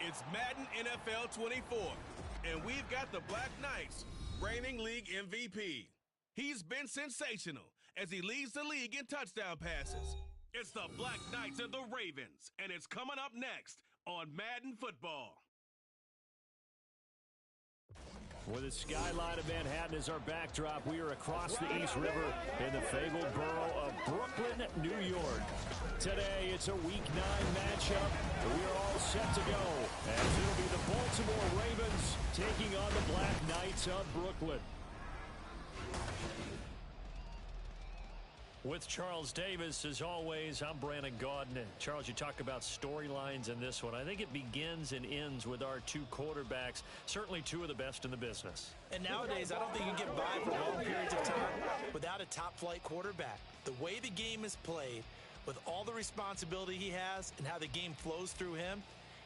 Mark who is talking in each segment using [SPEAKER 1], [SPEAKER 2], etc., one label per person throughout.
[SPEAKER 1] It's Madden NFL 24, and we've got the Black Knights, reigning league MVP. He's been sensational as he leads the league in touchdown passes. It's the Black Knights and the Ravens, and it's coming up next on Madden Football.
[SPEAKER 2] With the skyline of Manhattan as our backdrop, we are across the East River in the fabled borough of Brooklyn, New York. Today, it's a Week 9 matchup. We are all set to go as it'll be the Baltimore Ravens taking on the Black Knights of Brooklyn. With Charles Davis, as always, I'm Brandon Gaudin. And Charles, you talk about storylines in this one. I think it begins and ends with our two quarterbacks, certainly two of the best in the business.
[SPEAKER 3] And nowadays, I don't think you get by for long periods of time without a top-flight quarterback. The way the game is played, with all the responsibility he has and how the game flows through him,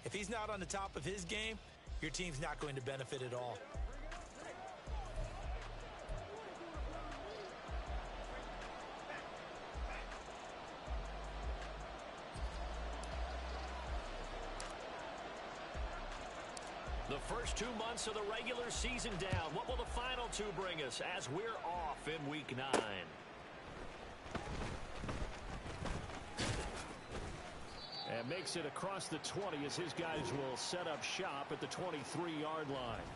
[SPEAKER 3] if he's not on the top of his game, your team's not going to benefit at all.
[SPEAKER 2] The first 2 months of the regular season down. What will the final two bring us as we're off in Week 9? And makes it across the 20 as his guys will set up shop at the 23-yard line.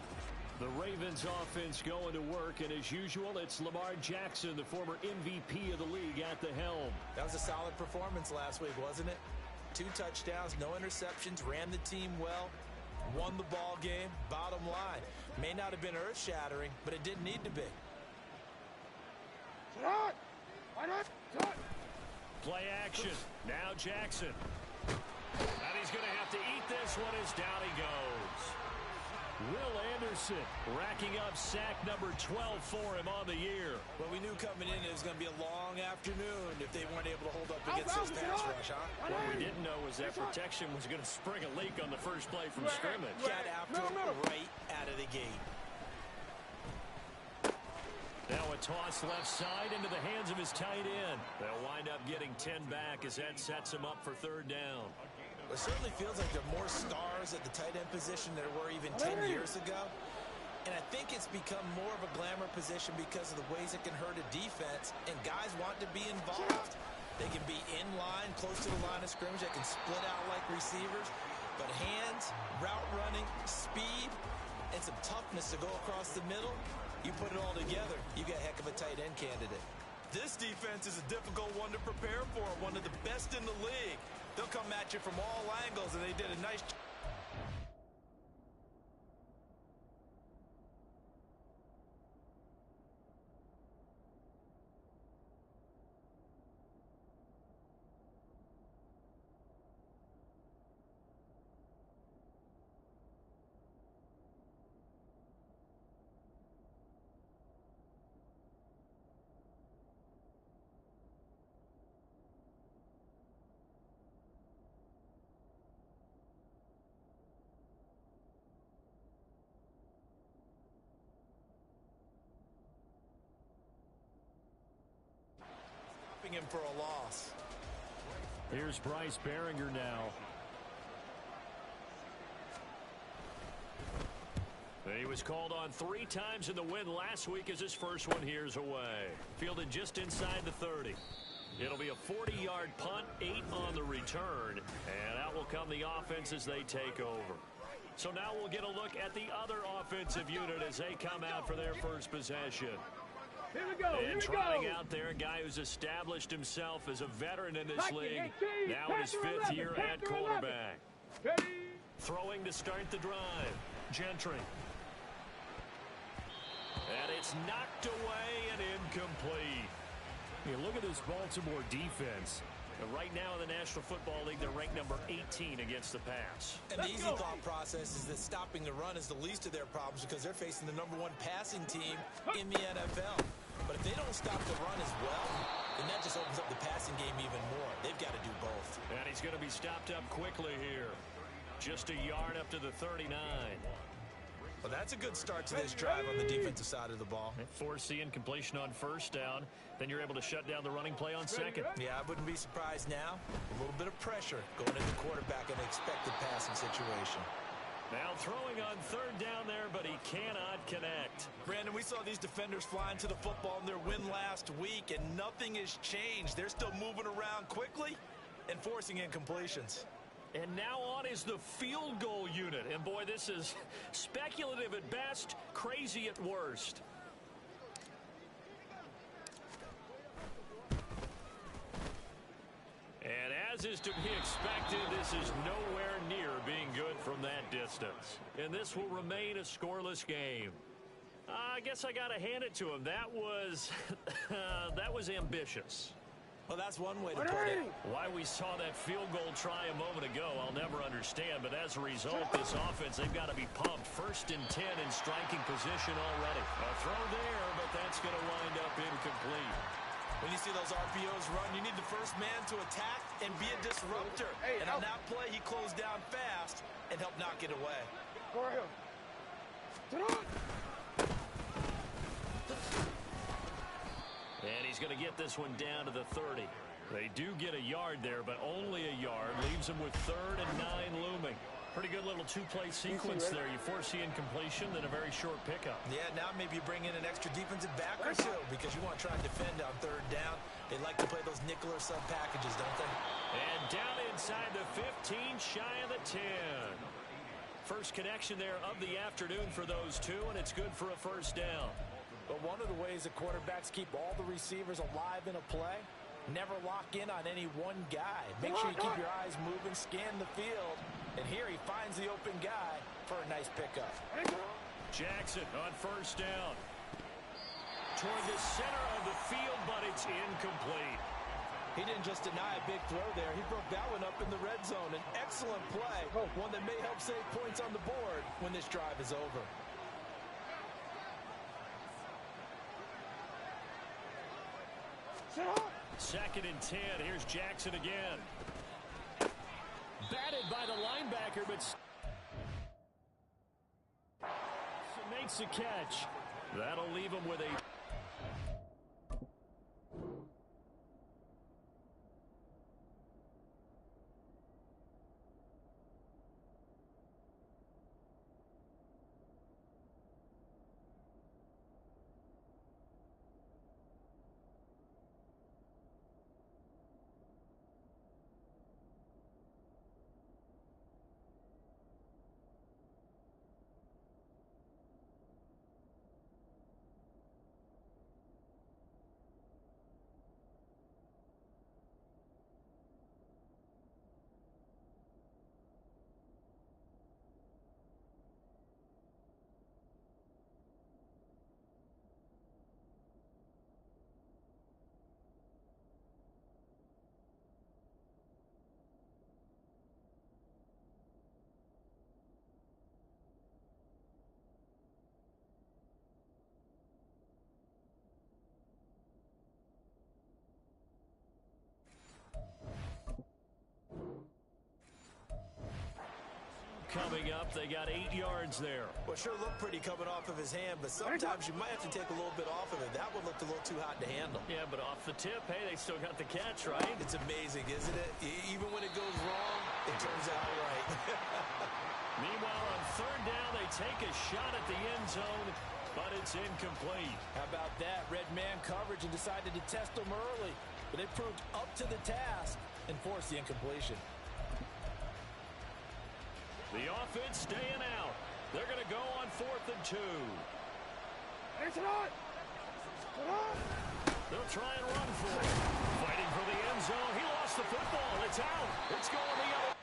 [SPEAKER 2] The Ravens offense going to work, and as usual, it's Lamar Jackson, the former MVP of the league, at the helm.
[SPEAKER 3] That was a solid performance last week, wasn't it? 2 touchdowns, no interceptions, ran the team well. Won the ball game. Bottom line, may not have been earth-shattering, but it didn't need to be.
[SPEAKER 2] Play action. Now Jackson. And he's going to have to eat this one as down he goes. Will Anderson racking up sack number 12 for him on the year.
[SPEAKER 3] Well, we knew coming in it was going to be a long afternoon if they weren't able to hold up against this pass rush, huh?
[SPEAKER 2] What we didn't know was that protection was going to spring a leak on the first play from scrimmage.
[SPEAKER 3] Got after him right out of the gate.
[SPEAKER 2] Now a toss left side into the hands of his tight end. They'll wind up getting 10 back as that sets him up for third down.
[SPEAKER 3] It certainly feels like there are more stars at the tight end position than there were even 10 years ago. And I think it's become more of a glamour position because of the ways it can hurt a defense, and guys want to be involved. They can be in line, close to the line of scrimmage. They can split out like receivers. But hands, route running, speed, and some toughness to go across the middle, you put it all together, you got a heck of a tight end candidate. This defense is a difficult one to prepare for, one of the best in the league. They'll come at you from all angles, and they did a nice job. Him for a loss.
[SPEAKER 2] Here's Bryce Baringer now. He was called on 3 times in the win last week as his first one here's away. Fielded just inside the 30. It'll be a 40-yard punt, 8 on the return, and out will come the offense as they take over. So now we'll get a look at the other offensive unit as they come out for their first possession.
[SPEAKER 4] Here we go.
[SPEAKER 2] And trotting out there, a guy who's established himself as a veteran in this league, now in his 5th year at quarterback. Throwing to start the drive, Gentry. And it's knocked away and incomplete. You look at this Baltimore defense. Right now in the National Football League, they're ranked number 18 against the pass.
[SPEAKER 3] And the easy thought process is that stopping the run is the least of their problems because they're facing the #1 passing team in the NFL. But if they don't stop the run as well, then that just opens up the passing game even more. They've got to do both.
[SPEAKER 2] And he's going to be stopped up quickly here. Just a yard up to the 39.
[SPEAKER 3] Well, that's a good start to this drive on the defensive side of the ball.
[SPEAKER 2] Force the incompletion on first down. Then you're able to shut down the running play on second.
[SPEAKER 3] Yeah, I wouldn't be surprised now. A little bit of pressure going into the quarterback in an expected passing situation.
[SPEAKER 2] Now throwing on third down there, but he cannot connect.
[SPEAKER 3] Brandon, we saw these defenders flying to the football in their win last week, and nothing has changed. They're still moving around quickly and forcing incompletions.
[SPEAKER 2] And now on is the field goal unit. And boy, this is speculative at best, crazy at worst. And as is to be expected, this is nowhere near being good from that distance. And this will remain a scoreless game. I guess I got to hand it to him. That was, that was ambitious.
[SPEAKER 3] Well, that's one way to put it.
[SPEAKER 2] Why we saw that field goal try a moment ago, I'll never understand. But as a result, this offense, they've got to be pumped. 1st and 10 in striking position already. A throw there, but that's going to wind up incomplete.
[SPEAKER 3] When you see those RPOs run, you need the first man to attack and be a disruptor. And on that play, he closed down fast and helped knock it away.
[SPEAKER 2] And he's going to get this one down to the 30. They do get a yard there, but only a yard. Leaves them with 3rd and 9 looming. Pretty good little two-play sequence there. You force the incompletion, then a very short pickup.
[SPEAKER 3] Yeah, now maybe you bring in an extra defensive back or two because you want to try and defend on 3rd down. They like to play those nickel or sub packages, don't they?
[SPEAKER 2] And down inside the 15, shy of the 10. First connection there of the afternoon for those two, and it's good for a 1st down.
[SPEAKER 3] But one of the ways that quarterbacks keep all the receivers alive in a play, never lock in on any one guy. Make sure you keep your eyes moving, scan the field, and here he finds the open guy for a nice pickup.
[SPEAKER 2] Jackson on 1st down. Toward the center of the field, but it's incomplete.
[SPEAKER 3] He didn't just deny a big throw there. He broke that one up in the red zone. An excellent play, one that may help save points on the board when this drive is over.
[SPEAKER 2] 2nd and 10. Here's Jackson again. Batted by the linebacker, but makes a catch. That'll leave him with a... Coming up, they got 8 yards there.
[SPEAKER 3] Well, sure looked pretty coming off of his hand, but sometimes you might have to take a little bit off of it. That one looked a little too hot to handle.
[SPEAKER 2] Yeah, but off the tip, hey, they still got the catch, right?
[SPEAKER 3] It's amazing, isn't it? Even when it goes wrong, it turns out right.
[SPEAKER 2] Meanwhile, on 3rd down, they take a shot at the end zone, but it's incomplete.
[SPEAKER 3] How about that? Red man coverage and decided to test them early, but they proved up to the task and forced the incompletion.
[SPEAKER 2] The offense staying out. They're going to go on 4th and 2. They'll try and run for it. Fighting for the end zone. He lost the football. It's out. It's going the other.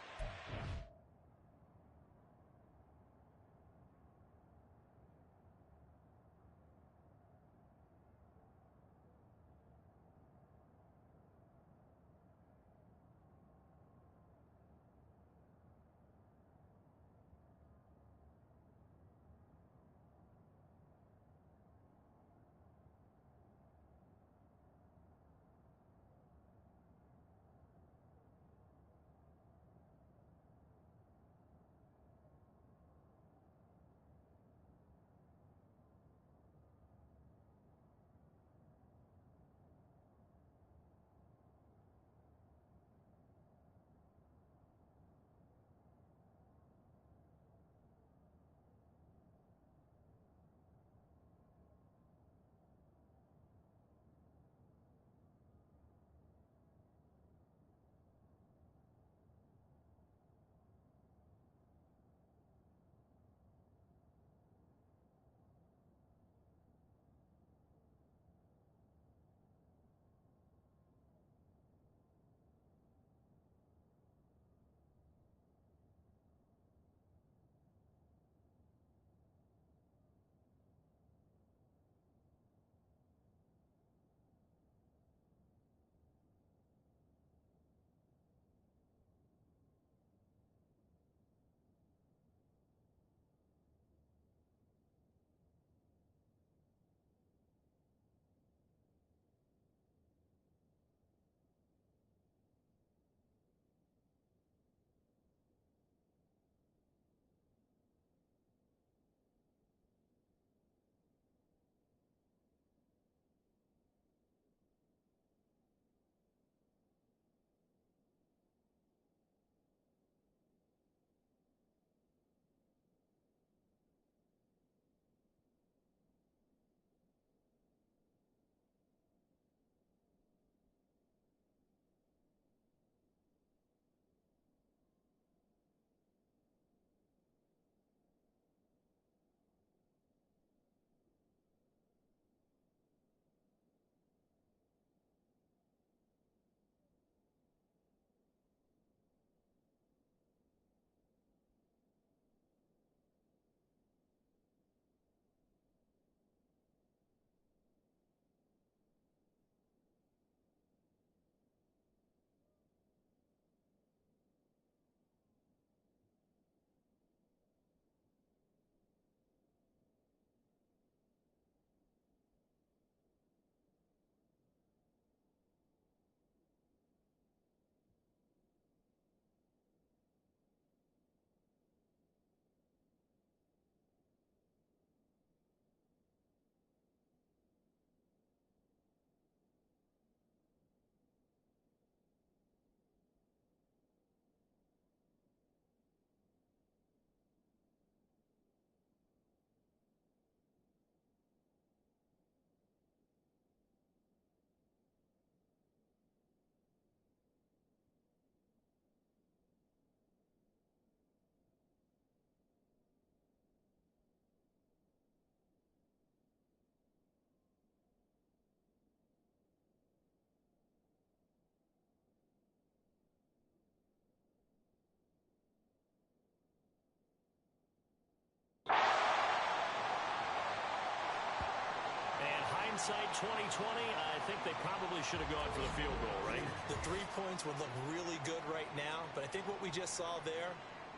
[SPEAKER 2] hindsight 2020, I think they probably should have gone for the field goal, right?
[SPEAKER 3] The 3 points would look really good right now, but I think what we just saw there,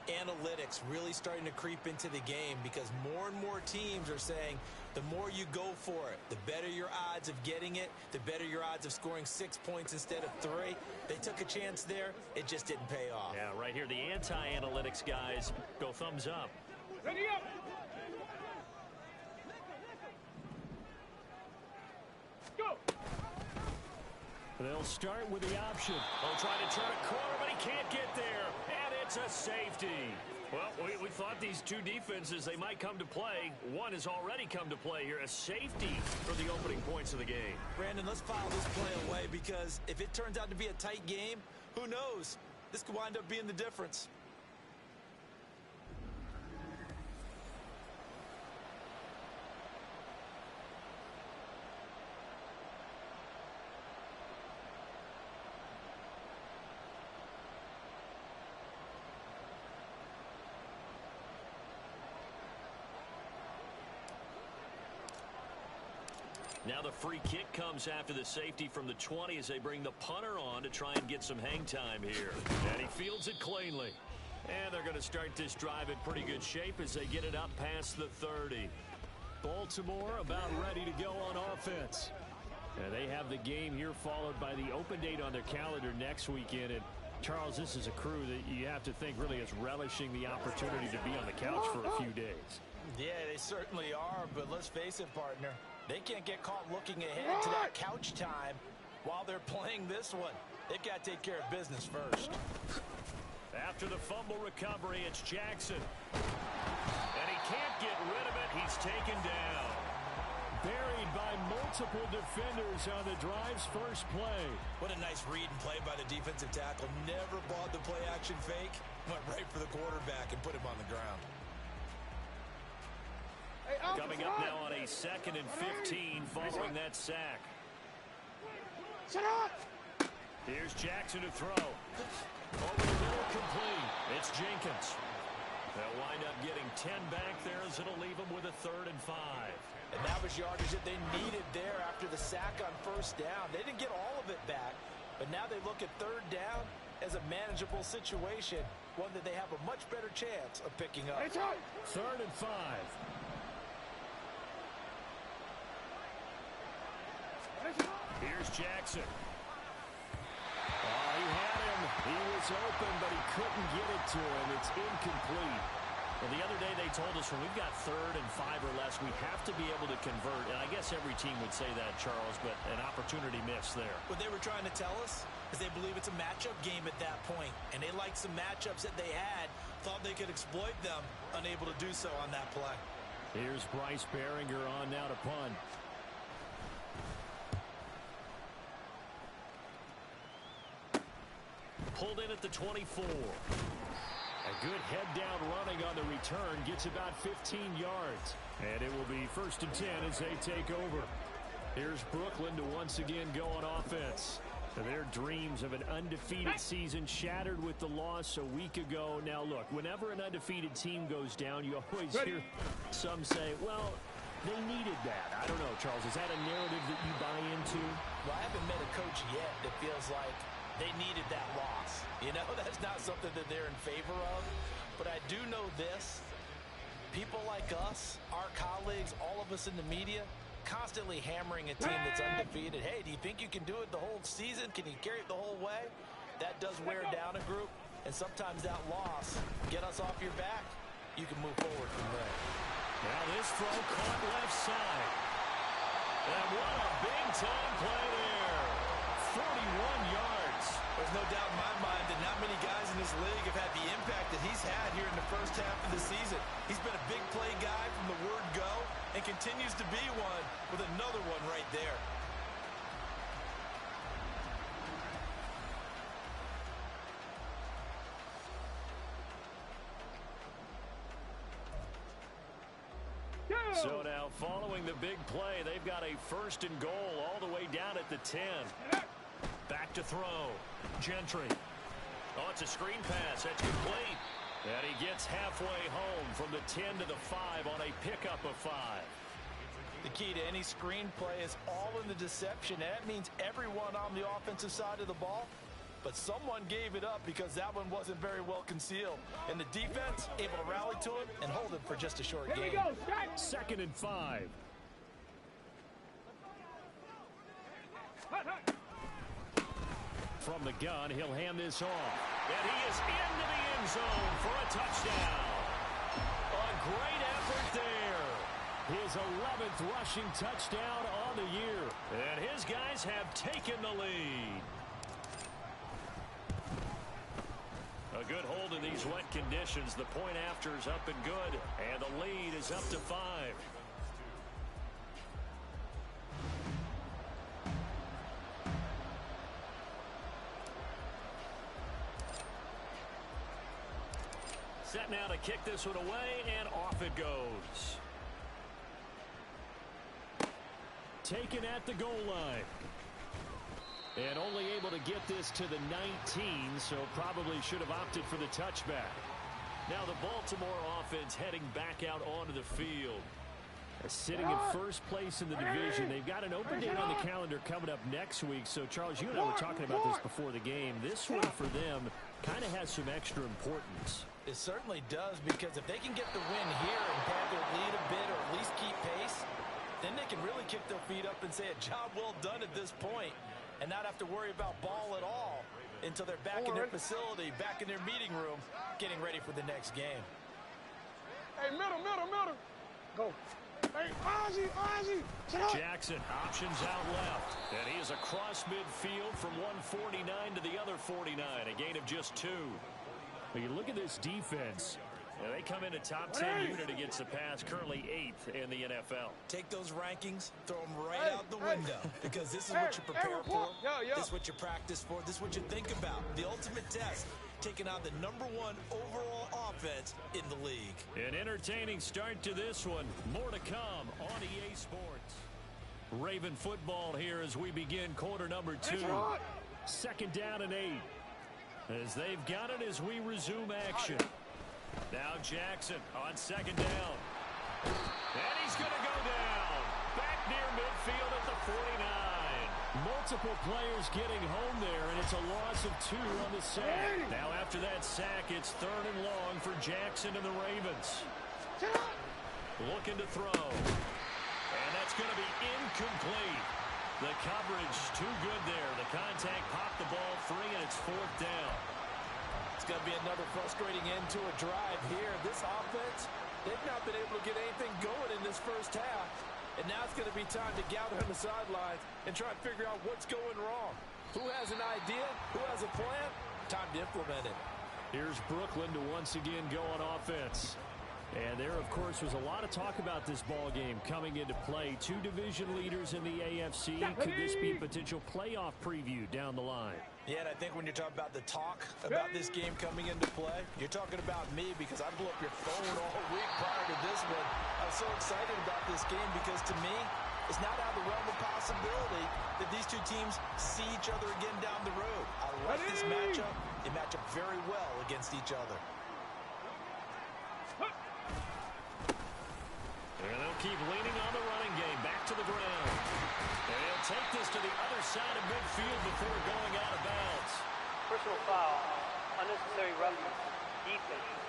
[SPEAKER 3] analytics really starting to creep into the game because more and more teams are saying the more you go for it, the better your odds of getting it, the better your odds of scoring 6 points instead of 3. They took a chance there. It just didn't pay off.
[SPEAKER 2] Yeah, right here, the anti-analytics guys go thumbs up.
[SPEAKER 4] Ready up. Go.
[SPEAKER 2] They'll start with the option. They'll try to turn a corner, but he can't get there. And it's a safety. Well, we thought these two defenses, they might come to play. One has already come to play here. A safety for the opening points of the game.
[SPEAKER 3] Brandon, let's file this play away because if it turns out to be a tight game, who knows? This could wind up being the difference.
[SPEAKER 2] Now the free kick comes after the safety from the 20 as they bring the punter on to try and get some hang time here. And he fields it cleanly. And they're going to start this drive in pretty good shape as they get it up past the 30. Baltimore about ready to go on offense. And they have the game here followed by the open date on their calendar next weekend. And Charles, this is a crew that you have to think really is relishing the opportunity to be on the couch for a few days.
[SPEAKER 3] Yeah, they certainly are, but let's face it, partner. They can't get caught looking ahead to that couch time while they're playing this one. They've got to take care of business first.
[SPEAKER 2] After the fumble recovery, it's Jackson. And he can't get rid of it. He's taken down. Buried by multiple defenders on the drive's first play.
[SPEAKER 3] What a nice read and play by the defensive tackle. Never bought the play-action fake. Went right for the quarterback and put him on the ground.
[SPEAKER 2] Coming up now on a 2nd and 15 following that sack. Here's Jackson to throw. Over the middle, complete. It's Jenkins. They'll wind up getting 10 back there as it'll leave them with a 3rd and 5.
[SPEAKER 3] And that was yardage that they needed there after the sack on 1st down. They didn't get all of it back, but now they look at 3rd down as a manageable situation, one that they have a much better chance of picking up.
[SPEAKER 2] 3rd and 5. Here's Jackson. Oh, he had him. He was open, but he couldn't get it to him. It's incomplete. Well, the other day they told us when we've got 3rd and 5 or less, we have to be able to convert. And I guess every team would say that, Charles, but an opportunity missed there.
[SPEAKER 3] What they were trying to tell us is they believe it's a matchup game at that point. And they liked some matchups that they had, thought they could exploit them, unable to do so on that play.
[SPEAKER 2] Here's Bryce Baringer on now to punt. Pulled in at the 24. A good head-down running on the return gets about 15 yards. And it will be 1st and 10 as they take over. Here's Brooklyn to once again go on offense. Their dreams of an undefeated season shattered with the loss a week ago. Now, look, whenever an undefeated team goes down, you always hear some say, well, they needed that. I don't know, Charles. Is that a narrative that you buy into?
[SPEAKER 3] Well, I haven't met a coach yet that feels like they needed that loss. You know, that's not something that they're in favor of. But I do know this. People like us, our colleagues, all of us in the media, constantly hammering a team that's undefeated. Hey, do you think you can do it the whole season? Can you carry it the whole way? That does wear down a group. And sometimes that loss, get us off your back, you can move forward from there.
[SPEAKER 2] Now this throw caught left side. And what a big-time play there. 41 yards.
[SPEAKER 3] There's no doubt in my mind that not many guys in this league have had the impact that he's had here in the first half of the season. He's been a big play guy from the word go and continues to be one with another one right there.
[SPEAKER 2] So now following the big play, they've got a 1st and goal all the way down at the 10. Back to throw. Gentry. Oh, it's a screen pass. That's complete. And he gets halfway home from the 10 to the 5 on a pickup of 5.
[SPEAKER 3] The key to any screenplay is all in the deception. That means everyone on the offensive side of the ball, but someone gave it up because that one wasn't very well concealed. And the defense able to rally to it and hold it for just a short
[SPEAKER 4] Here
[SPEAKER 3] game.
[SPEAKER 4] we go, Shaq.
[SPEAKER 2] 2nd and 5.
[SPEAKER 4] Hut, hut.
[SPEAKER 2] From the gun, he'll hand this off. And he is into the end zone for a touchdown. A great effort there. His 11th rushing touchdown on the year. And his guys have taken the lead. A good hold in these wet conditions. The point after is up and good. And the lead is up to 5. Set now to kick this one away, and off it goes. Taken at the goal line. And only able to get this to the 19, so probably should have opted for the touchback. Now the Baltimore offense heading back out onto the field. Sitting in first place in the division. They've got an open date on the calendar coming up next week. So, Charles, you and I were talking about this before the game. This one for them kind of has some extra importance.
[SPEAKER 3] It certainly does, because if they can get the win here and pad their lead a bit or at least keep pace, then they can really kick their feet up and say a job well done at this point and not have to worry about ball at all until they're back in their facility, back in their meeting room, getting ready for the next game.
[SPEAKER 4] Hey, middle. Go. Hey, Ozzie.
[SPEAKER 2] Jackson options out left. And he is across midfield from 149 to the other 49. A gain of just 2. When you look at this defense, they come in a top 10 unit against the pass, currently 8th in the NFL.
[SPEAKER 3] Take those rankings, throw them right out the window, because this is what you prepare for. This is what you practice for. This is what you think about. The ultimate test, taking on the #1 overall offense in the league.
[SPEAKER 2] An entertaining start to this one. More to come on EA Sports. Raven football here as we begin quarter number 2. 2nd down and 8. As they've got it as we resume action. Now Jackson on 2nd down. And he's going to go down. Back near midfield at the 49. Multiple players getting home there, and it's a loss of 2 on the sack. Now after that sack, it's 3rd and long for Jackson and the Ravens. Looking to throw. And that's going to be incomplete. The coverage too good there. The contact popped the ball free, and it's 4th down.
[SPEAKER 3] It's going to be another frustrating end to a drive here. This offense, they've not been able to get anything going in this first half. And now it's going to be time to gather on the sidelines and try and figure out what's going wrong. Who has an idea? Who has a plan? Time to implement it.
[SPEAKER 2] Here's Brooklyn to once again go on offense. And there, of course, was a lot of talk about this ball game coming into play. 2 division leaders in the AFC. Could this be a potential playoff preview down the line?
[SPEAKER 3] Yeah, and I think when you're talking about the talk about this game coming into play, you're talking about me, because I blew up your phone all week prior to this one. I was so excited about this game because, to me, it's not out of the realm of possibility that these 2 teams see each other again down the road. I like this matchup. They match up very well against each other.
[SPEAKER 2] And they'll keep leaning on the running game. Back to the ground. And he'll take this to the other side of midfield before going out of bounds.
[SPEAKER 5] Personal foul. Unnecessary roughness. Defense.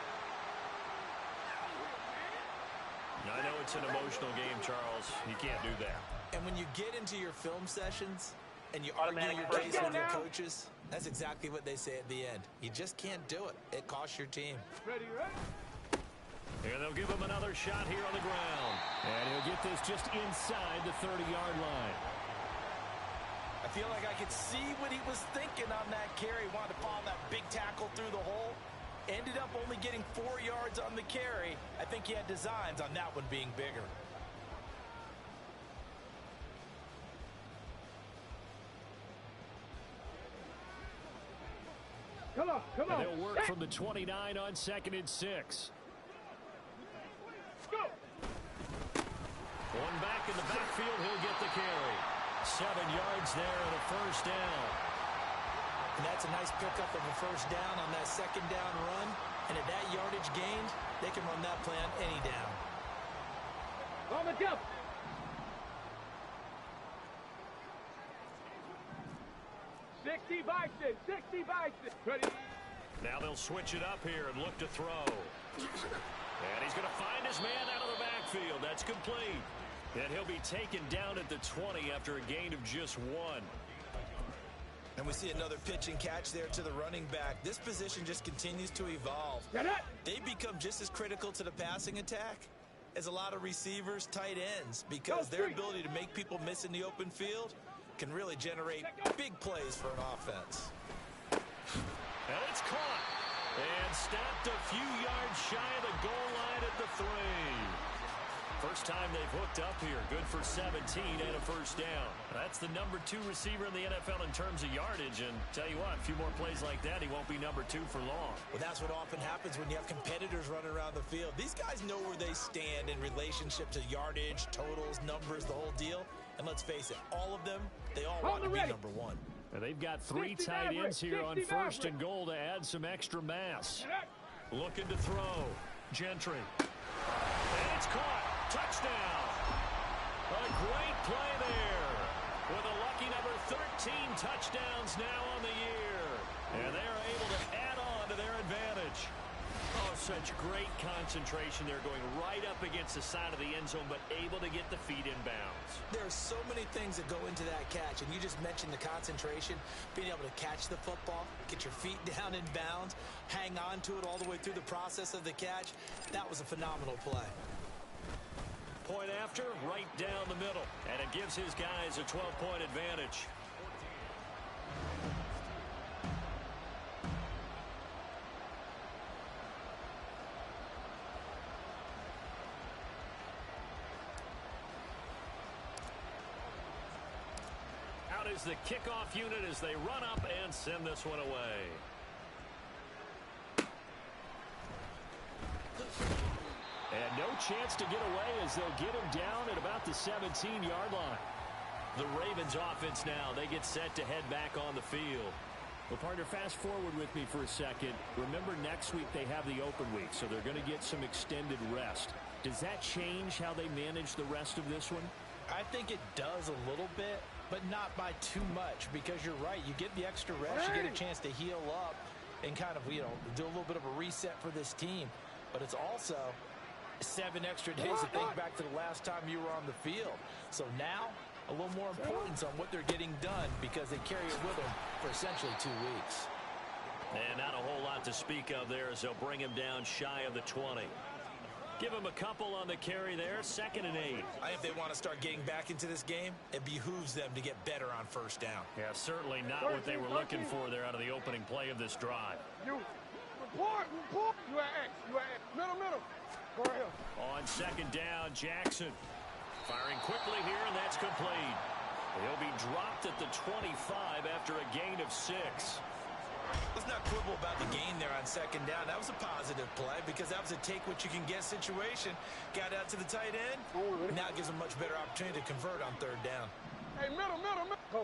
[SPEAKER 2] I know it's an emotional game, Charles. You can't do that.
[SPEAKER 3] And when you get into your film sessions and you argue your case with your coaches, that's exactly what they say at the end. You just can't do it. It costs your team.
[SPEAKER 4] Ready.
[SPEAKER 2] And they'll give him another shot here on the ground. And he'll get this just inside the 30-yard line.
[SPEAKER 3] I feel like I could see what he was thinking on that carry. Wanted to follow that big tackle through the hole. Ended up only getting 4 yards on the carry. I think he had designs on that one being bigger.
[SPEAKER 4] Come on.
[SPEAKER 2] And they'll work from the 29 on 2nd and 6.
[SPEAKER 4] Go.
[SPEAKER 2] One back in the backfield, he'll get the carry. 7 yards there and a 1st down.
[SPEAKER 3] And that's a nice pickup of a 1st down on that 2nd down run. And at that yardage gained, they can run that play on any down.
[SPEAKER 4] On the jump. 60 bison, 60 bison. Ready?
[SPEAKER 2] Now they'll switch it up here and look to throw. And he's going to find his man out of the backfield. That's complete. And he'll be taken down at the 20 after a gain of just 1.
[SPEAKER 3] And we see another pitch and catch there to the running back. This position just continues to evolve. They become just as critical to the passing attack as a lot of receivers, tight ends, because their ability to make people miss in the open field can really generate big plays for an offense.
[SPEAKER 2] And it's caught and stopped a few yards shy of the goal line at the 3. First time they've hooked up here. Good for 17 and a first down. That's the number 2 receiver in the NFL in terms of yardage. And tell you what, a few more plays like that, he won't be number 2 for long.
[SPEAKER 3] Well, that's what often happens when you have competitors running around the field. These guys know where they stand in relationship to yardage, totals, numbers, the whole deal. And let's face it, all of them, they all want to be number 1.
[SPEAKER 2] And they've got 3 tight ends here on first and goal to add some extra mass. Looking to throw. Gentry. And it's caught. Touchdown. A great play there. With a lucky number 13 touchdowns now on the year. And they're able to add on to their advantage. Oh, such great concentration. They're going right up against the side of the end zone, but able to get the feet in bounds.
[SPEAKER 3] There's so many things that go into that catch, and you just mentioned the concentration, being able to catch the football, get your feet down in bounds, hang on to it all the way through the process of the catch. That was a phenomenal play.
[SPEAKER 2] Point after, right down the middle, and it gives his guys a 12-point advantage. Out is the kickoff unit as they run up and send this one away. And no chance to get away as they'll get him down at about the 17-yard line. The Ravens offense now, they get set to head back on the field. Well, partner, fast forward with me for a second. Remember, next week they have the open week, so they're going to get some extended rest. Does that change how they manage the rest of this one?
[SPEAKER 3] I think it does a little bit, but not by too much, because you're right. You get the extra rest, you get a chance to heal up and kind of, do a little bit of a reset for this team. But it's also 7 extra days to think back to the last time you were on the field. So now, a little more importance on what they're getting done because they carry it with them for essentially 2 weeks.
[SPEAKER 2] And not a whole lot to speak of there as they'll bring him down shy of the 20. Give him a couple on the carry there, 2nd and 8.
[SPEAKER 3] I think they want to start getting back into this game. It behooves them to get better on first down.
[SPEAKER 2] Yeah, certainly not what they were looking for there out of the opening play of this drive.
[SPEAKER 4] You report. You at X. Middle. Go right here.
[SPEAKER 2] On 2nd down, Jackson. Firing quickly here, and that's complete. He'll be dropped at the 25 after a gain of 6.
[SPEAKER 3] Let's not quibble about the gain there on 2nd down. That was a positive play because that was a take-what-you-can-get situation. Got out to the tight end. Now it gives them a much better opportunity to convert on 3rd down.
[SPEAKER 4] Hey, middle. Go.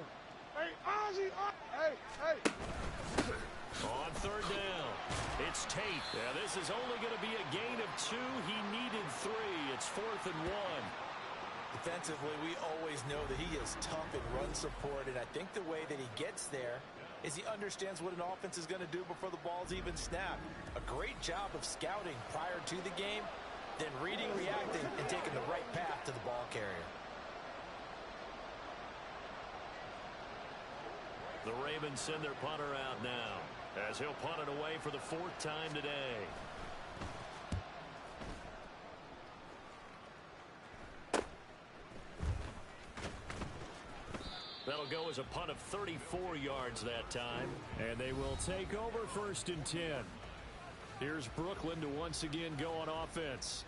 [SPEAKER 4] Hey, Ozzy. Hey.
[SPEAKER 2] On 3rd down, it's Tate. Yeah, this is only going to be a gain of 2. He needed 3. It's 4th and 1.
[SPEAKER 3] Defensively, we always know that he is tough in run support, and I think the way that he gets there is he understands what an offense is going to do before the ball's even snapped. A great job of scouting prior to the game, then reading, reacting, and taking the right path to the ball carrier.
[SPEAKER 2] The Ravens send their punter out now as he'll punt it away for the 4th time today. That'll go as a punt of 34 yards that time. And they will take over 1st and 10. Here's Brooklyn to once again go on offense.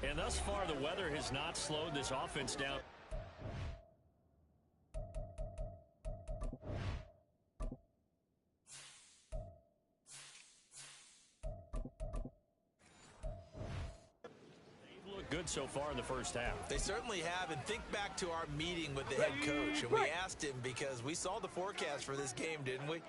[SPEAKER 2] And thus far, the weather has not slowed this offense down. Good so far in the first half.
[SPEAKER 3] They certainly have, and think back to our meeting with the head coach, and we asked him because we saw the forecast for this game, didn't we?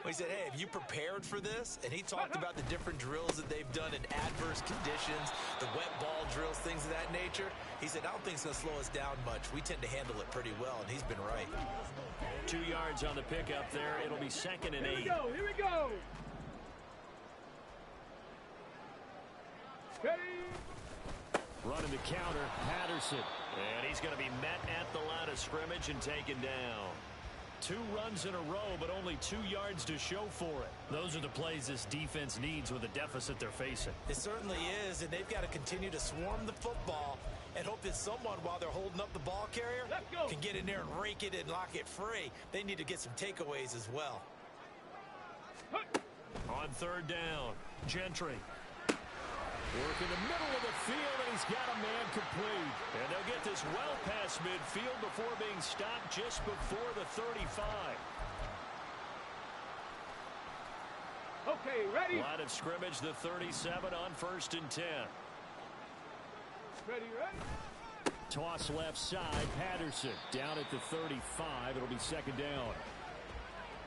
[SPEAKER 3] He said, hey, have you prepared for this? And he talked about the different drills that they've done in adverse conditions, the wet ball drills, things of that nature. He said, I don't think it's going to slow us down much. We tend to handle it pretty well, and he's been right.
[SPEAKER 2] 2 yards on the pickup there. It'll be 2nd and 8.
[SPEAKER 4] Here we go. Ready.
[SPEAKER 2] Running the counter, Patterson. And he's going to be met at the line of scrimmage and taken down. 2 runs in a row, but only 2 yards to show for it. Those are the plays this defense needs with the deficit they're facing.
[SPEAKER 3] It certainly is, and they've got to continue to swarm the football and hope that someone, while they're holding up the ball carrier, can get in there and rake it and lock it free. They need to get some takeaways as well.
[SPEAKER 2] On 3rd down, Gentry. Work in the middle of the field, and he's got a man complete. And they'll get this well past midfield before being stopped just before the 35.
[SPEAKER 4] Okay, ready.
[SPEAKER 2] Line of scrimmage, the 37 on 1st and 10.
[SPEAKER 4] Ready.
[SPEAKER 2] Toss left side, Patterson down at the 35. It'll be 2nd down.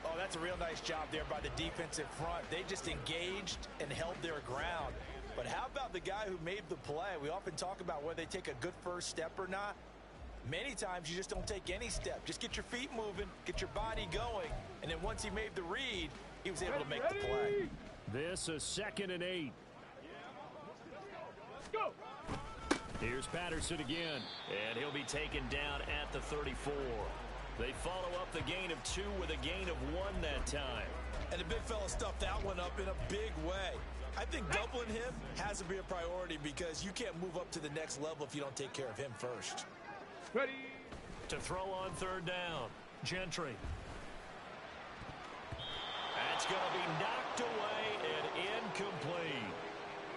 [SPEAKER 3] Oh, that's a real nice job there by the defensive front. They just engaged and held their ground. But how about the guy who made the play? We often talk about whether they take a good first step or not. Many times you just don't take any step. Just get your feet moving, get your body going, and then once he made the read, he was able to make the play.
[SPEAKER 2] This is 2nd and 8.
[SPEAKER 4] Let's go.
[SPEAKER 2] Here's Patterson again, and he'll be taken down at the 34. They follow up the gain of 2 with a gain of 1 that time.
[SPEAKER 3] And the big fella stuffed that one up in a big way. I think doubling him has to be a priority because you can't move up to the next level if you don't take care of him first.
[SPEAKER 4] Ready.
[SPEAKER 2] To throw on 3rd down, Gentry. That's going to be knocked away and incomplete.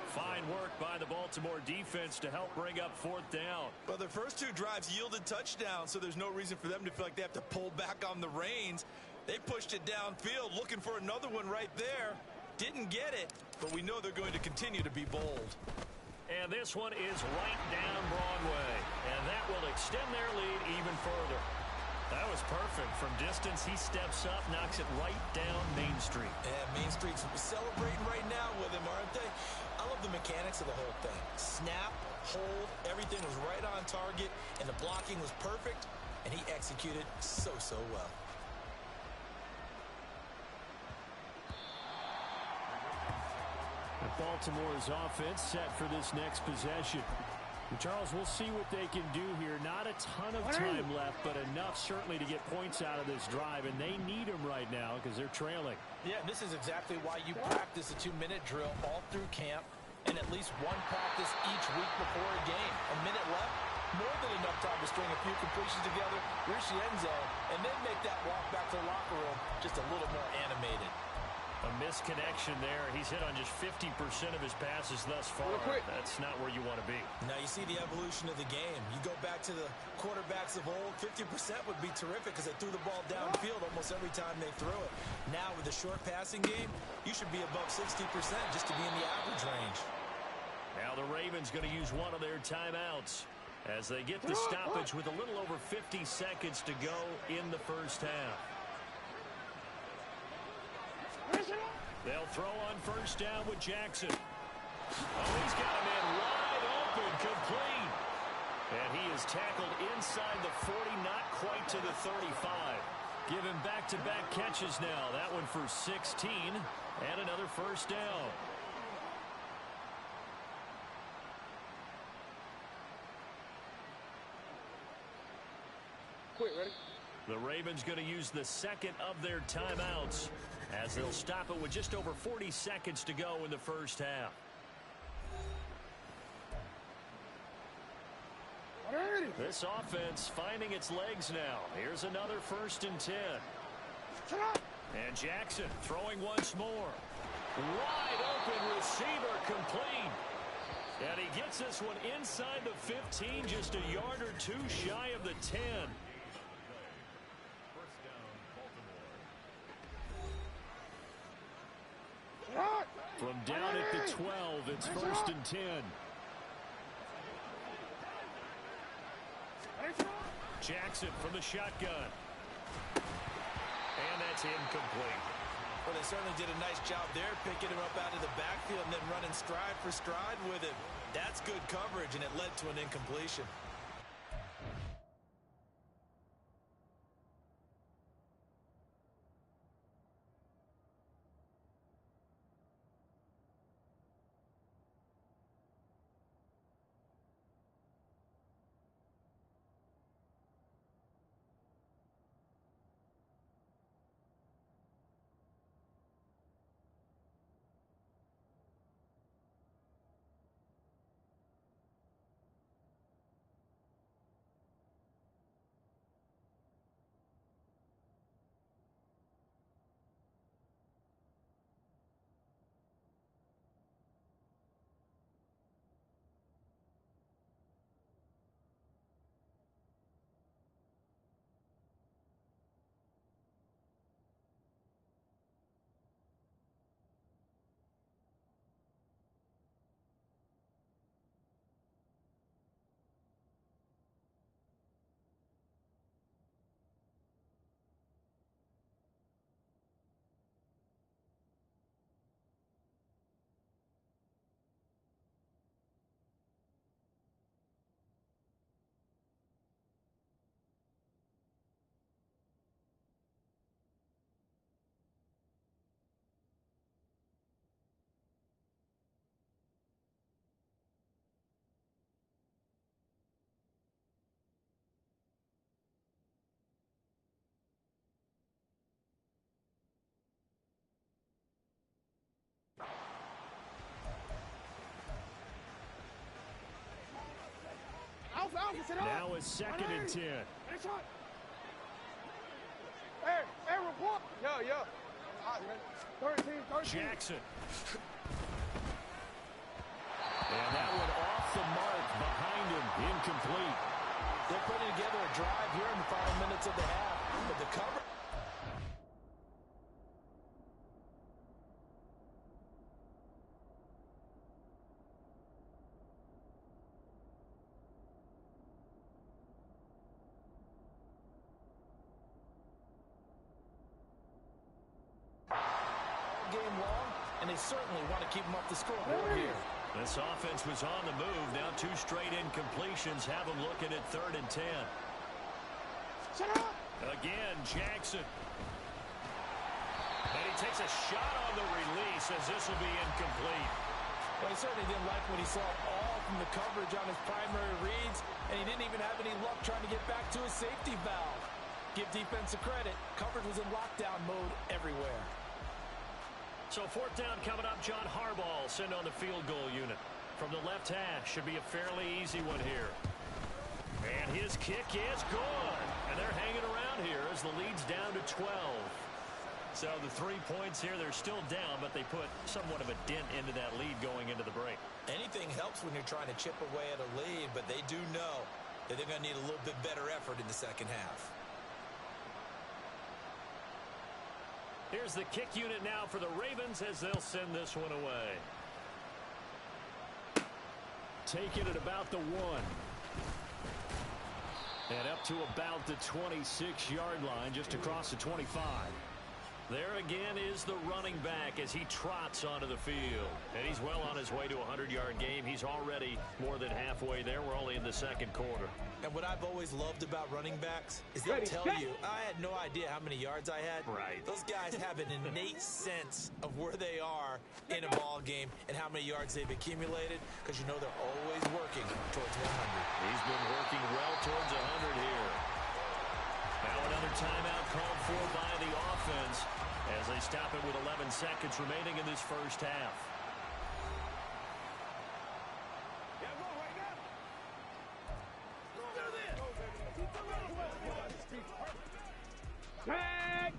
[SPEAKER 2] Fine work by the Baltimore defense to help bring up 4th down.
[SPEAKER 3] Well, their first 2 drives yielded touchdowns, so there's no reason for them to feel like they have to pull back on the reins. They pushed it downfield, looking for another one right there. Didn't get it, but we know they're going to continue to be bold.
[SPEAKER 2] And this one is right down Broadway, and that will extend their lead even further. That was perfect. From distance, he steps up, knocks it right down Main Street.
[SPEAKER 3] And Main Street's celebrating right now with him, aren't they? I love the mechanics of the whole thing. Snap, hold, everything was right on target, and the blocking was perfect, and he executed so well.
[SPEAKER 2] Baltimore's offense set for this next possession. And Charles, we'll see what they can do here. Not a ton of time left, but enough certainly to get points out of this drive, and they need them right now because they're trailing.
[SPEAKER 3] Yeah, this is exactly why you practice a 2-minute drill all through camp and at least one practice each week before a game. A minute left, more than enough time to string a few completions together, reach the end zone, and then make that walk back to the locker room just a little more animated.
[SPEAKER 2] A misconnection there. He's hit on just 50% of his passes thus far. That's not where you want to be.
[SPEAKER 3] Now you see the evolution of the game. You go back to the quarterbacks of old, 50% would be terrific because they threw the ball downfield almost every time they threw it. Now with the short passing game, you should be above 60% just to be in the average range.
[SPEAKER 2] Now the Ravens going to use one of their timeouts as they get the stoppage with a little over 50 seconds to go in the first half. They'll throw on 1st down with Jackson. Oh, he's got a man wide open, complete. And he is tackled inside the 40, not quite to the 35. Give him back-to-back catches now. That one for 16 and another 1st down.
[SPEAKER 4] Ready.
[SPEAKER 2] The Ravens going to use the 2nd of their timeouts as they'll stop it with just over 40 seconds to go in the first half. This offense finding its legs now. Here's another 1st and 10. And Jackson throwing once more. Wide open receiver complete. And he gets this one inside the 15, just a yard or 2 shy of the 10. From down at the 12, it's 1st and 10. Jackson from the shotgun. And that's incomplete.
[SPEAKER 3] Well, they certainly did a nice job there, picking him up out of the backfield and then running stride for stride with him. That's good coverage, and it led to an incompletion.
[SPEAKER 2] Now it's 2nd and 10.
[SPEAKER 4] Hey, report. Yeah. 13.
[SPEAKER 2] Jackson. And that one off the mark behind him, incomplete.
[SPEAKER 3] They're putting together a drive here in the final minutes of the half, but the cover. Game long, and they certainly want to keep them off the scoreboard here.
[SPEAKER 2] This offense was on the move. Now 2 straight incompletions have them looking at 3rd and 10.
[SPEAKER 4] Shut up.
[SPEAKER 2] Again, Jackson. And he takes a shot on the release as this will be incomplete.
[SPEAKER 3] Well, he certainly didn't like what he saw all from the coverage on his primary reads, and he didn't even have any luck trying to get back to his safety valve. Give defense a credit. Coverage was in lockdown mode everywhere.
[SPEAKER 2] So 4th down coming up. John Harbaugh sent on the field goal unit. From the left hash, should be a fairly easy one here. And his kick is good. And they're hanging around here as the lead's down to 12. So the 3 points here, they're still down, but they put somewhat of a dent into that lead going into the break.
[SPEAKER 3] Anything helps when you're trying to chip away at a lead, but they do know that they're going to need a little bit better effort in the second half.
[SPEAKER 2] Here's the kick unit now for the Ravens as they'll send this one away. Take it at about the 1. And up to about the 26-yard line, just across the 25. There again is the running back as he trots onto the field. And he's well on his way to a 100-yard game. He's already more than halfway there. We're only in the 2nd quarter.
[SPEAKER 3] And what I've always loved about running backs is they'll tell you, I had no idea how many yards I had.
[SPEAKER 2] Right.
[SPEAKER 3] Those guys have an innate sense of where they are in a ball game and how many yards they've accumulated, because you know they're always working towards 100.
[SPEAKER 2] He's been working well towards 100 here. Now another timeout called for by the offense as they stop it with 11 seconds remaining in this first half.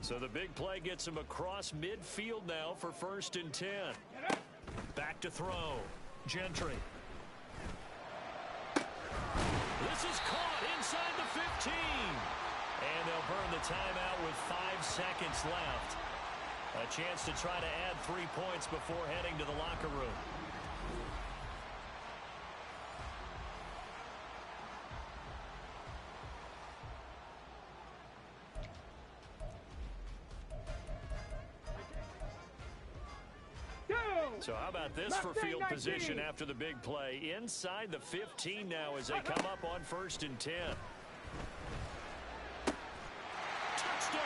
[SPEAKER 2] So the big play gets him across midfield now for 1st and 10. Back to throw. Gentry. This is caught inside the 15. And they'll burn the timeout with 5 seconds left. A chance to try to add 3 points before heading to the locker room. So how about this for field position after the big play? Inside the 15 now as they come up on 1st and 10. Touchdown!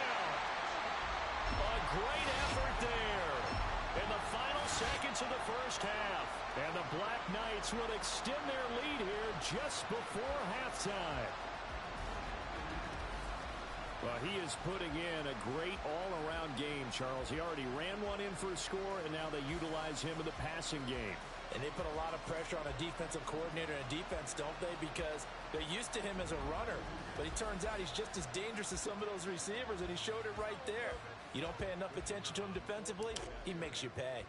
[SPEAKER 2] A great effort there in the final seconds of the first half. And the Black Knights will extend their lead here just before halftime. Well, he is putting in a great all-around game, Charles. He already ran one in for a score, and now they utilize him in the passing game.
[SPEAKER 3] And they put a lot of pressure on a defensive coordinator and defense, don't they? Because they're used to him as a runner. But he turns out he's just as dangerous as some of those receivers, and he showed it right there. You don't pay enough attention to him defensively, he makes you pay.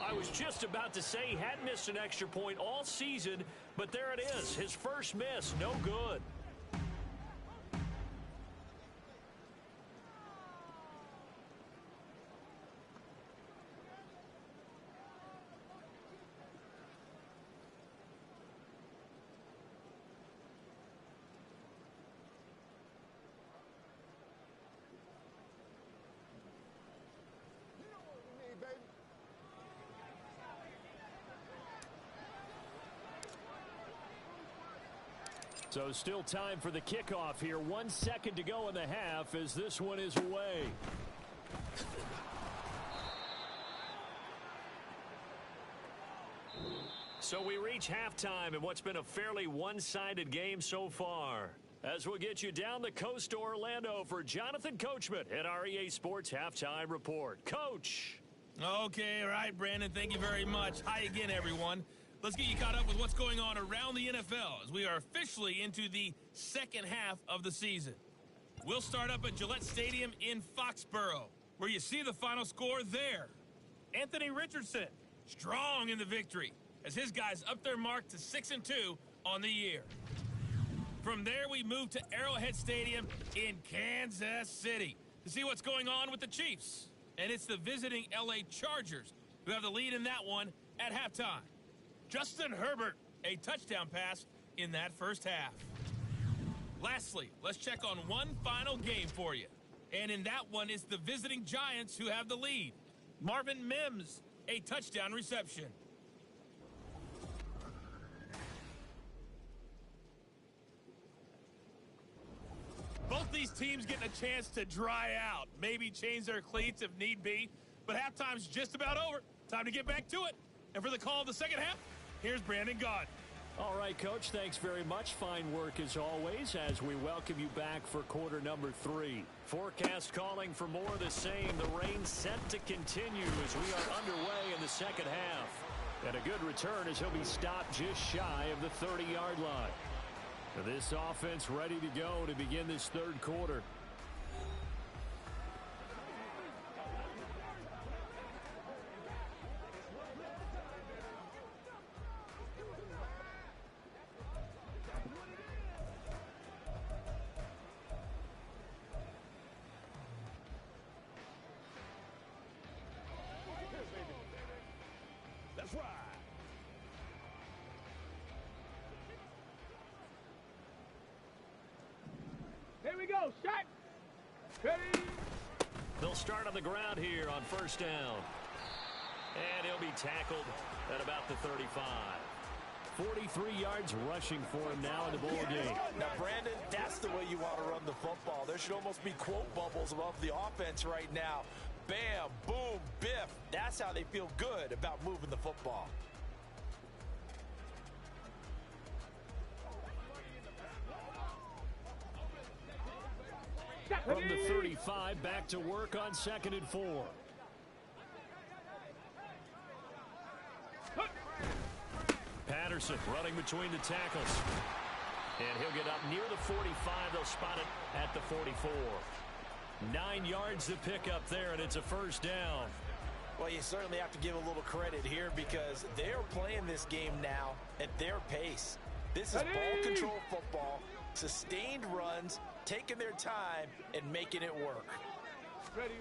[SPEAKER 2] I was just about to say he hadn't missed an extra point all season, but there it is. His first miss, no good. So still time for the kickoff here. 1 second to go in the half as this one is away. So we reach halftime in what's been a fairly one-sided game so far. As we'll get you down the coast to Orlando for Jonathan Coachman at our EA Sports Halftime Report. Coach!
[SPEAKER 6] Okay, all right, Brandon, thank you very much. Hi again, everyone. Let's get you caught up with what's going on around the NFL as we are officially into the second half of the season. We'll start up at Gillette Stadium in Foxborough, where you see the final score there. Anthony Richardson, strong in the victory, as his guys up their mark to 6-2 on the year. From there, we move to Arrowhead Stadium in Kansas City to see what's going on with the Chiefs. And it's the visiting LA Chargers who have the lead in that one at halftime. Justin Herbert, a touchdown pass in that first half. Lastly, let's check on one final game for you. And in that one, it's the visiting Giants who have the lead. Marvin Mims, a touchdown reception. Both these teams getting a chance to dry out, maybe change their cleats if need be. But halftime's just about over. Time to get back to it. And for the call of the second half, here's Brandon Gaudin.
[SPEAKER 2] All right, Coach, thanks very much. Fine work as always as we welcome you back for quarter number 3. Forecast calling for more of the same. The rain set to continue as we are underway in the second half. And a good return as he'll be stopped just shy of the 30-yard line. This offense ready to go to begin this third quarter.
[SPEAKER 6] That's right. Here we go, shot. Ready.
[SPEAKER 2] They'll start on the ground here on first down. And he'll be tackled at about the 35. 43 yards rushing for him now in the ball game.
[SPEAKER 3] Now, Brandon, that's the way you want to run the football. There should almost be quote bubbles above the offense right now. Bam, boom, biff. That's how they feel good about moving the football.
[SPEAKER 2] From the 35, back to work on 2nd and 4. Patterson running between the tackles. And he'll get up near the 45. They'll spot it at the 44. 9 yards to pick up there, and it's a first down.
[SPEAKER 3] Well, you certainly have to give a little credit here because they're playing this game now at their pace. This is ball control football, sustained runs, taking their time, and making it work.
[SPEAKER 6] Ready.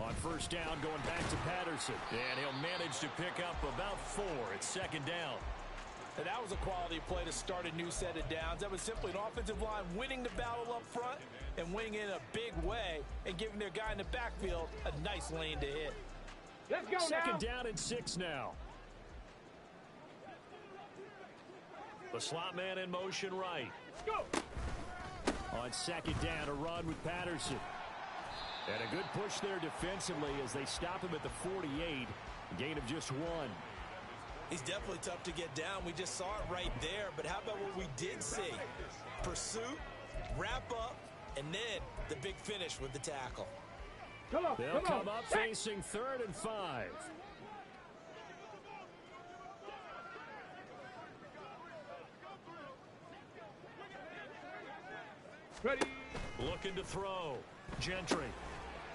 [SPEAKER 2] On first down, going back to Patterson. And he'll manage to pick up about 4 at 2nd down.
[SPEAKER 3] And that was a quality play to start a new set of downs. That was simply an offensive line winning the battle up front and winning in a big way and giving their guy in the backfield a nice lane to hit.
[SPEAKER 4] Let's go
[SPEAKER 2] Second down and 6 now. The slot man in motion right.
[SPEAKER 4] Go.
[SPEAKER 2] On second down, a run with Patterson. And a good push there defensively as they stop him at the 48. Gain of just 1.
[SPEAKER 3] He's definitely tough to get down. We just saw it right there. But how about what we did see? Pursuit, wrap up, and then the big finish with the tackle.
[SPEAKER 4] Come on,
[SPEAKER 2] They'll come up facing 3rd and 5.
[SPEAKER 4] Ready.
[SPEAKER 2] Looking to throw. Gentry.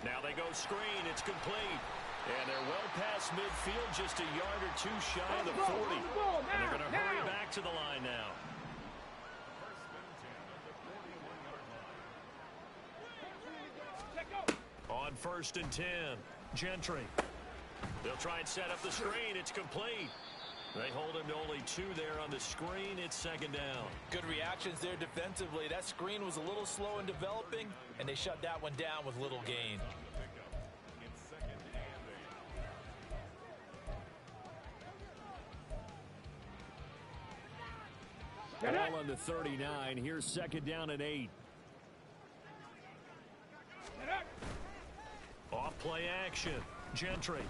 [SPEAKER 2] Now they go screen. It's complete. And they're well past midfield, just a yard or 2 shy of the 40. And they're going to hurry back to the line now. On 1st and 10, Gentry. They'll try and set up the screen. It's complete. They hold him to only 2 there on the screen. It's 2nd down.
[SPEAKER 3] Good reactions there defensively. That screen was a little slow in developing, and they shut that one down with little gain.
[SPEAKER 2] Ball on the 39. Here's 2nd down and 8. Off play action. Gentry.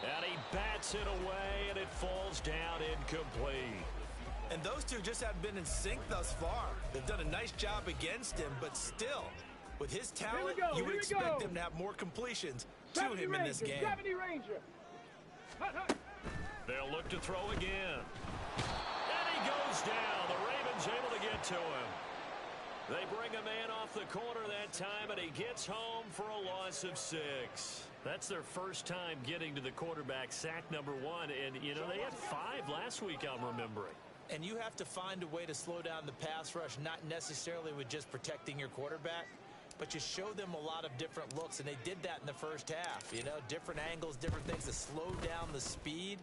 [SPEAKER 2] And he bats it away, and it falls down incomplete.
[SPEAKER 3] And those two just haven't been in sync thus far. They've done a nice job against him, but still, with his talent, you would expect them to have more completions to him in this game.
[SPEAKER 2] They'll look to throw again. And he goes down. The Ravens able to get to him. They bring a man off the corner that time, and he gets home for a loss of 6. That's their first time getting to the quarterback, sack number 1. And, you know, they had 5 last week, I'm remembering.
[SPEAKER 3] And you have to find a way to slow down the pass rush, not necessarily with just protecting your quarterback, but you show them a lot of different looks, and they did that in the first half. You know, different angles, different things to slow down the speed.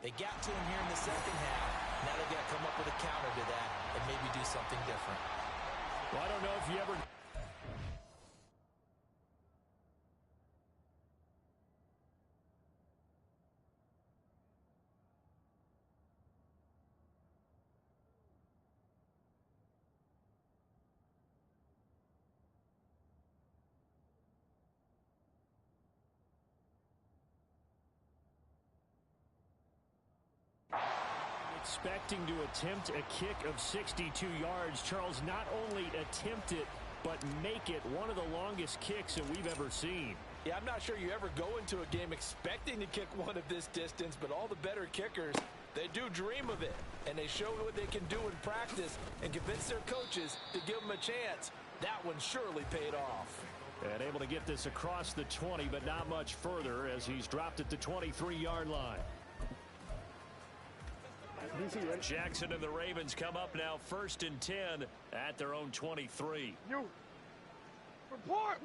[SPEAKER 3] They got to him here in the second half. Now they've got to come up with a counter to that and maybe do something different.
[SPEAKER 2] Well, I don't know if you ever... Expecting to attempt a kick of 62 yards. Charles, not only attempt it, but make it one of the longest kicks that we've ever seen.
[SPEAKER 3] Yeah, I'm not sure you ever go into a game expecting to kick one of this distance, but all the better kickers, they do dream of it. And they show what they can do in practice and convince their coaches to give them a chance. That one surely paid off.
[SPEAKER 2] And able to get this across the 20, but not much further as he's dropped at the 23-yard line. Jackson and the Ravens come up now 1st and 10 at their own 23.
[SPEAKER 4] Report.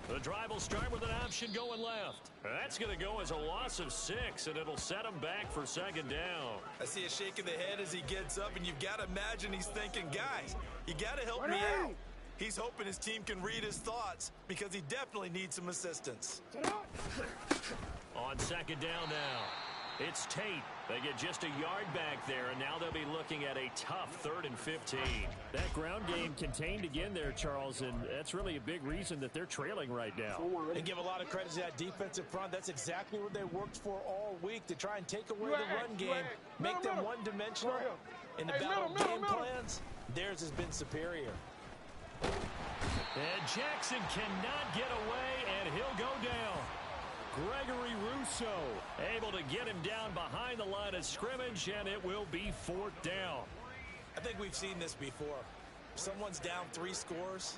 [SPEAKER 2] The drive will start with an option going left. That's going to go as a loss of 6, and it'll set him back for 2nd down.
[SPEAKER 3] I see a shake of the head as he gets up, and you've got to imagine he's thinking, guys, you got to help me out. He's hoping his team can read his thoughts because he definitely needs some assistance.
[SPEAKER 2] On 2nd down now. It's Tate. They get just a yard back there, and now they'll be looking at a tough 3rd and 15. That ground game contained again there, Charles, and that's really a big reason that they're trailing right now.
[SPEAKER 3] And give a lot of credit to that defensive front. That's exactly what they worked for all week, to try and take away the run game, make them one-dimensional. In the battle game plans, theirs has been superior.
[SPEAKER 2] And Jackson cannot get away, and he'll go down. Gregory Rousseau able to get him down behind the line of scrimmage, and it will be 4th down.
[SPEAKER 3] I think we've seen this before. Someone's down 3 scores.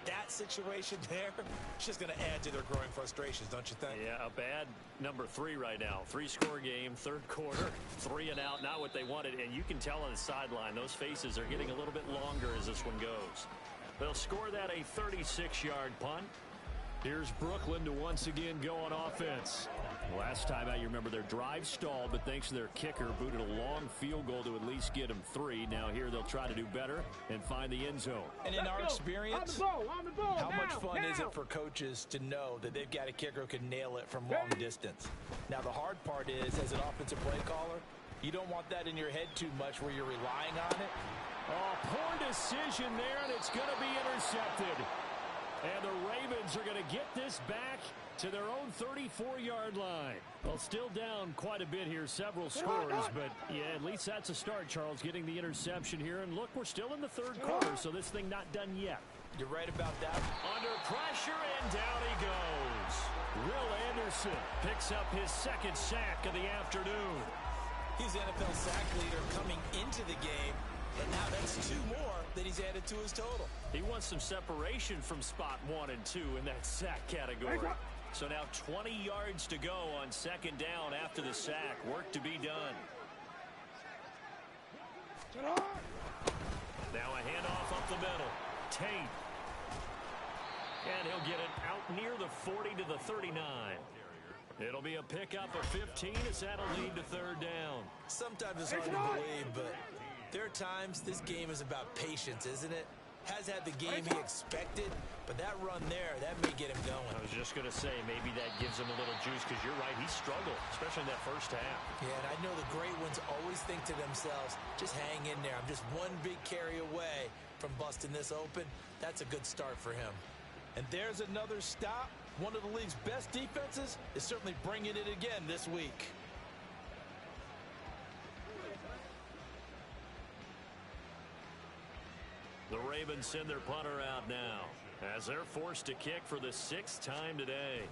[SPEAKER 3] That situation there, it's just going to add to their growing frustrations, don't you think?
[SPEAKER 2] Yeah, a bad number 3 right now. 3-score game, 3rd quarter, 3 and out, not what they wanted. And you can tell on the sideline, those faces are getting a little bit longer as this one goes. They'll score that a 36-yard punt. Here's Brooklyn to once again go on offense. Last time out, you remember their drive stalled, but thanks to their kicker, booted a long field goal to at least get them 3. Now here they'll try to do better and find the end zone.
[SPEAKER 3] And in our experience,
[SPEAKER 4] On the ball,
[SPEAKER 3] how much
[SPEAKER 4] now,
[SPEAKER 3] fun is
[SPEAKER 4] now.
[SPEAKER 3] it for coaches to know that they've got a kicker who can nail it from long distance? Now, the hard part is, as an offensive play caller, you don't want that in your head too much where you're relying on it.
[SPEAKER 2] Oh, poor decision there, and it's going to be intercepted. And the Ravens are going to get this back to their own 34-yard line. Well, still down quite a bit here, several scores, but yeah, at least that's a start, Charles, getting the interception here. And look, we're still in the third quarter, so this thing not done yet.
[SPEAKER 3] You're right about that.
[SPEAKER 2] Under pressure, and down he goes. Will Anderson picks up his second sack of the afternoon.
[SPEAKER 3] He's NFL sack leader coming into the game, and now that's 2 more that he's added to his total.
[SPEAKER 2] He wants some separation from spot 1 and 2 in that sack category. So now 20 yards to go on second down after the sack. Work to be done. Now a handoff up the middle. Tate. And he'll get it out near the 40 to the 39. It'll be a pickup of 15 as that'll lead to third down.
[SPEAKER 3] Sometimes it's hard to believe, but there are times this game is about patience, isn't it? Has had the game he expected, but that run there, that may get him going.
[SPEAKER 2] I was just going to say, maybe that gives him a little juice, because you're right, he struggled, especially in that first half.
[SPEAKER 3] Yeah, and I know the great ones always think to themselves, just hang in there. I'm just one big carry away from busting this open. That's a good start for him. And there's another stop. One of the league's best defenses is certainly bringing it again this week.
[SPEAKER 2] The Ravens send their punter out now as they're forced to kick for the 6th time today.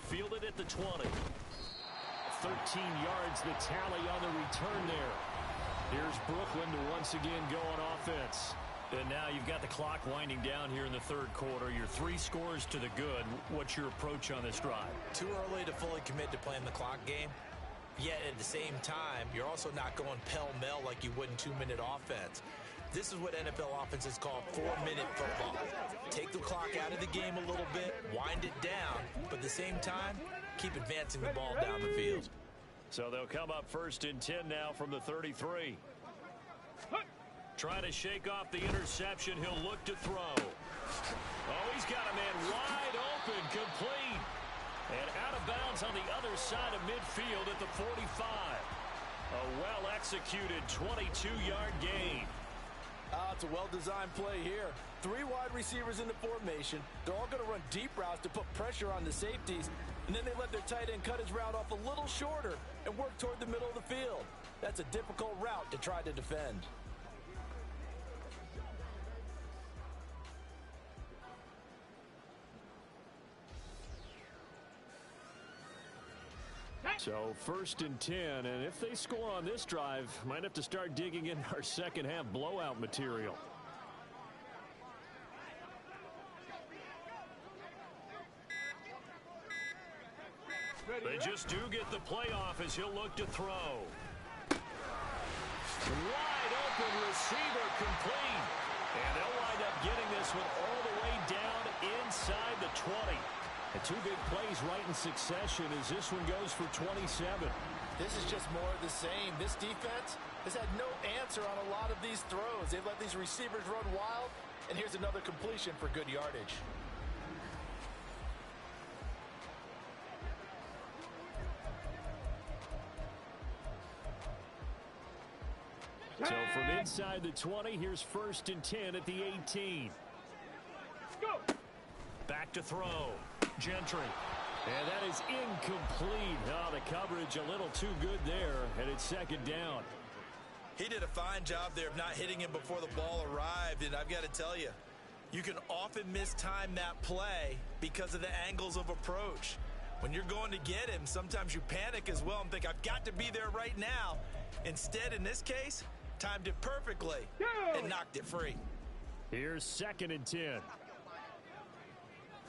[SPEAKER 2] Fielded at the 20. 13 yards the tally on the return there. Here's Brooklyn to once again go on offense. And now you've got the clock winding down here in the third quarter. You're 3 scores to the good. What's your approach on this drive?
[SPEAKER 3] Too early to fully commit to playing the clock game. Yet at the same time, you're also not going pell-mell like you would in 2-minute offense. This is what NFL offenses call 4-minute football. Take the clock out of the game a little bit, wind it down, but at the same time, keep advancing the ball down the field.
[SPEAKER 2] So they'll come up 1st and 10 now from the 33. Trying to shake off the interception. He'll look to throw. Oh, he's got a man wide open, complete. And out of bounds on the other side of midfield at the 45. A well-executed 22-yard gain.
[SPEAKER 3] It's a well-designed play here. 3 wide receivers in the formation. They're all going to run deep routes to put pressure on the safeties. And then they let their tight end cut his route off a little shorter and work toward the middle of the field. That's a difficult route to try to defend.
[SPEAKER 2] So 1st and 10, and if they score on this drive, might have to start digging in our second half blowout material. They just do get the playoff as he'll look to throw. Wide open receiver complete. And they'll wind up getting this one all the way down inside the 20. And 2 big plays right in succession as this one goes for 27.
[SPEAKER 3] This is just more of the same. This defense has had no answer on a lot of these throws. They've let these receivers run wild, and here's another completion for good yardage.
[SPEAKER 2] So from inside the 20, here's 1st and 10 at the 18.
[SPEAKER 4] Go.
[SPEAKER 2] Back to throw. Gentry. And that is incomplete. Oh, the coverage a little too good there, and it's 2nd down.
[SPEAKER 3] He did a fine job there of not hitting him before the ball arrived, and I've got to tell you, you can often mistime that play because of the angles of approach. When you're going to get him, sometimes you panic as well and think, I've got to be there right now. Instead, in this case, timed it perfectly and knocked it free.
[SPEAKER 2] Here's 2nd and 10.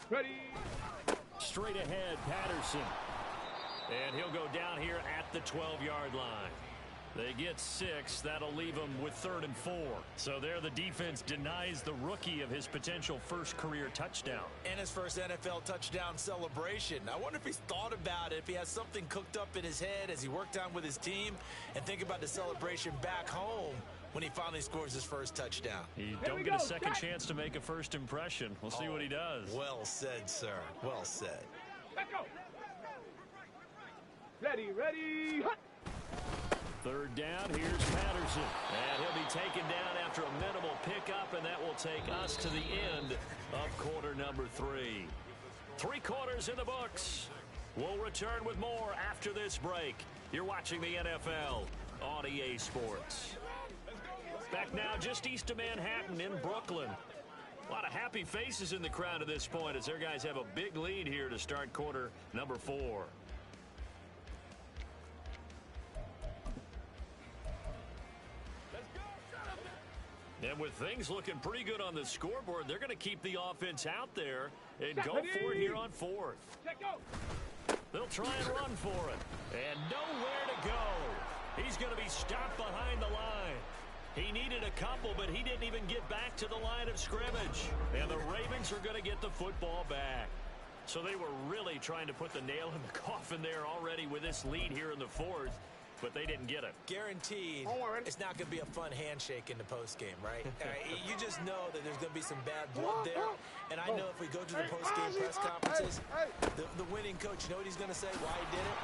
[SPEAKER 4] Ready.
[SPEAKER 2] Straight ahead, Patterson. And he'll go down here at the 12-yard line. They get 6. That'll leave them with 3rd and 4. So there the defense denies the rookie of his potential first career touchdown.
[SPEAKER 3] And his first NFL touchdown celebration. I wonder if he's thought about it, if he has something cooked up in his head as he worked on with his team, and think about the celebration back home when he finally scores his first touchdown.
[SPEAKER 2] You don't get a second chance to make a first impression. We'll see what he does.
[SPEAKER 3] Well said, sir. Well said.
[SPEAKER 4] Let's go. Ready. Hut.
[SPEAKER 2] 3rd down, here's Patterson. And he'll be taken down after a minimal pickup, and that will take us to the end of quarter number 3. 3 quarters in the books. We'll return with more after this break. You're watching the NFL on EA Sports. Back now just east of Manhattan in Brooklyn. A lot of happy faces in the crowd at this point as their guys have a big lead here to start quarter number 4. And with things looking pretty good on the scoreboard, they're going to keep the offense out there and go for it here on 4th. They'll try and run for it. And nowhere to go. He's going to be stopped behind the line. He needed a couple, but he didn't even get back to the line of scrimmage. And the Ravens are going to get the football back. So they were really trying to put the nail in the coffin there already with this lead here in the 4th. But they didn't get it.
[SPEAKER 3] Guaranteed, it's not going to be a fun handshake in the postgame, right? You just know that there's going to be some bad blood there. And I know if we go to the postgame press conferences, the winning coach, you know what he's going to say, why he did it?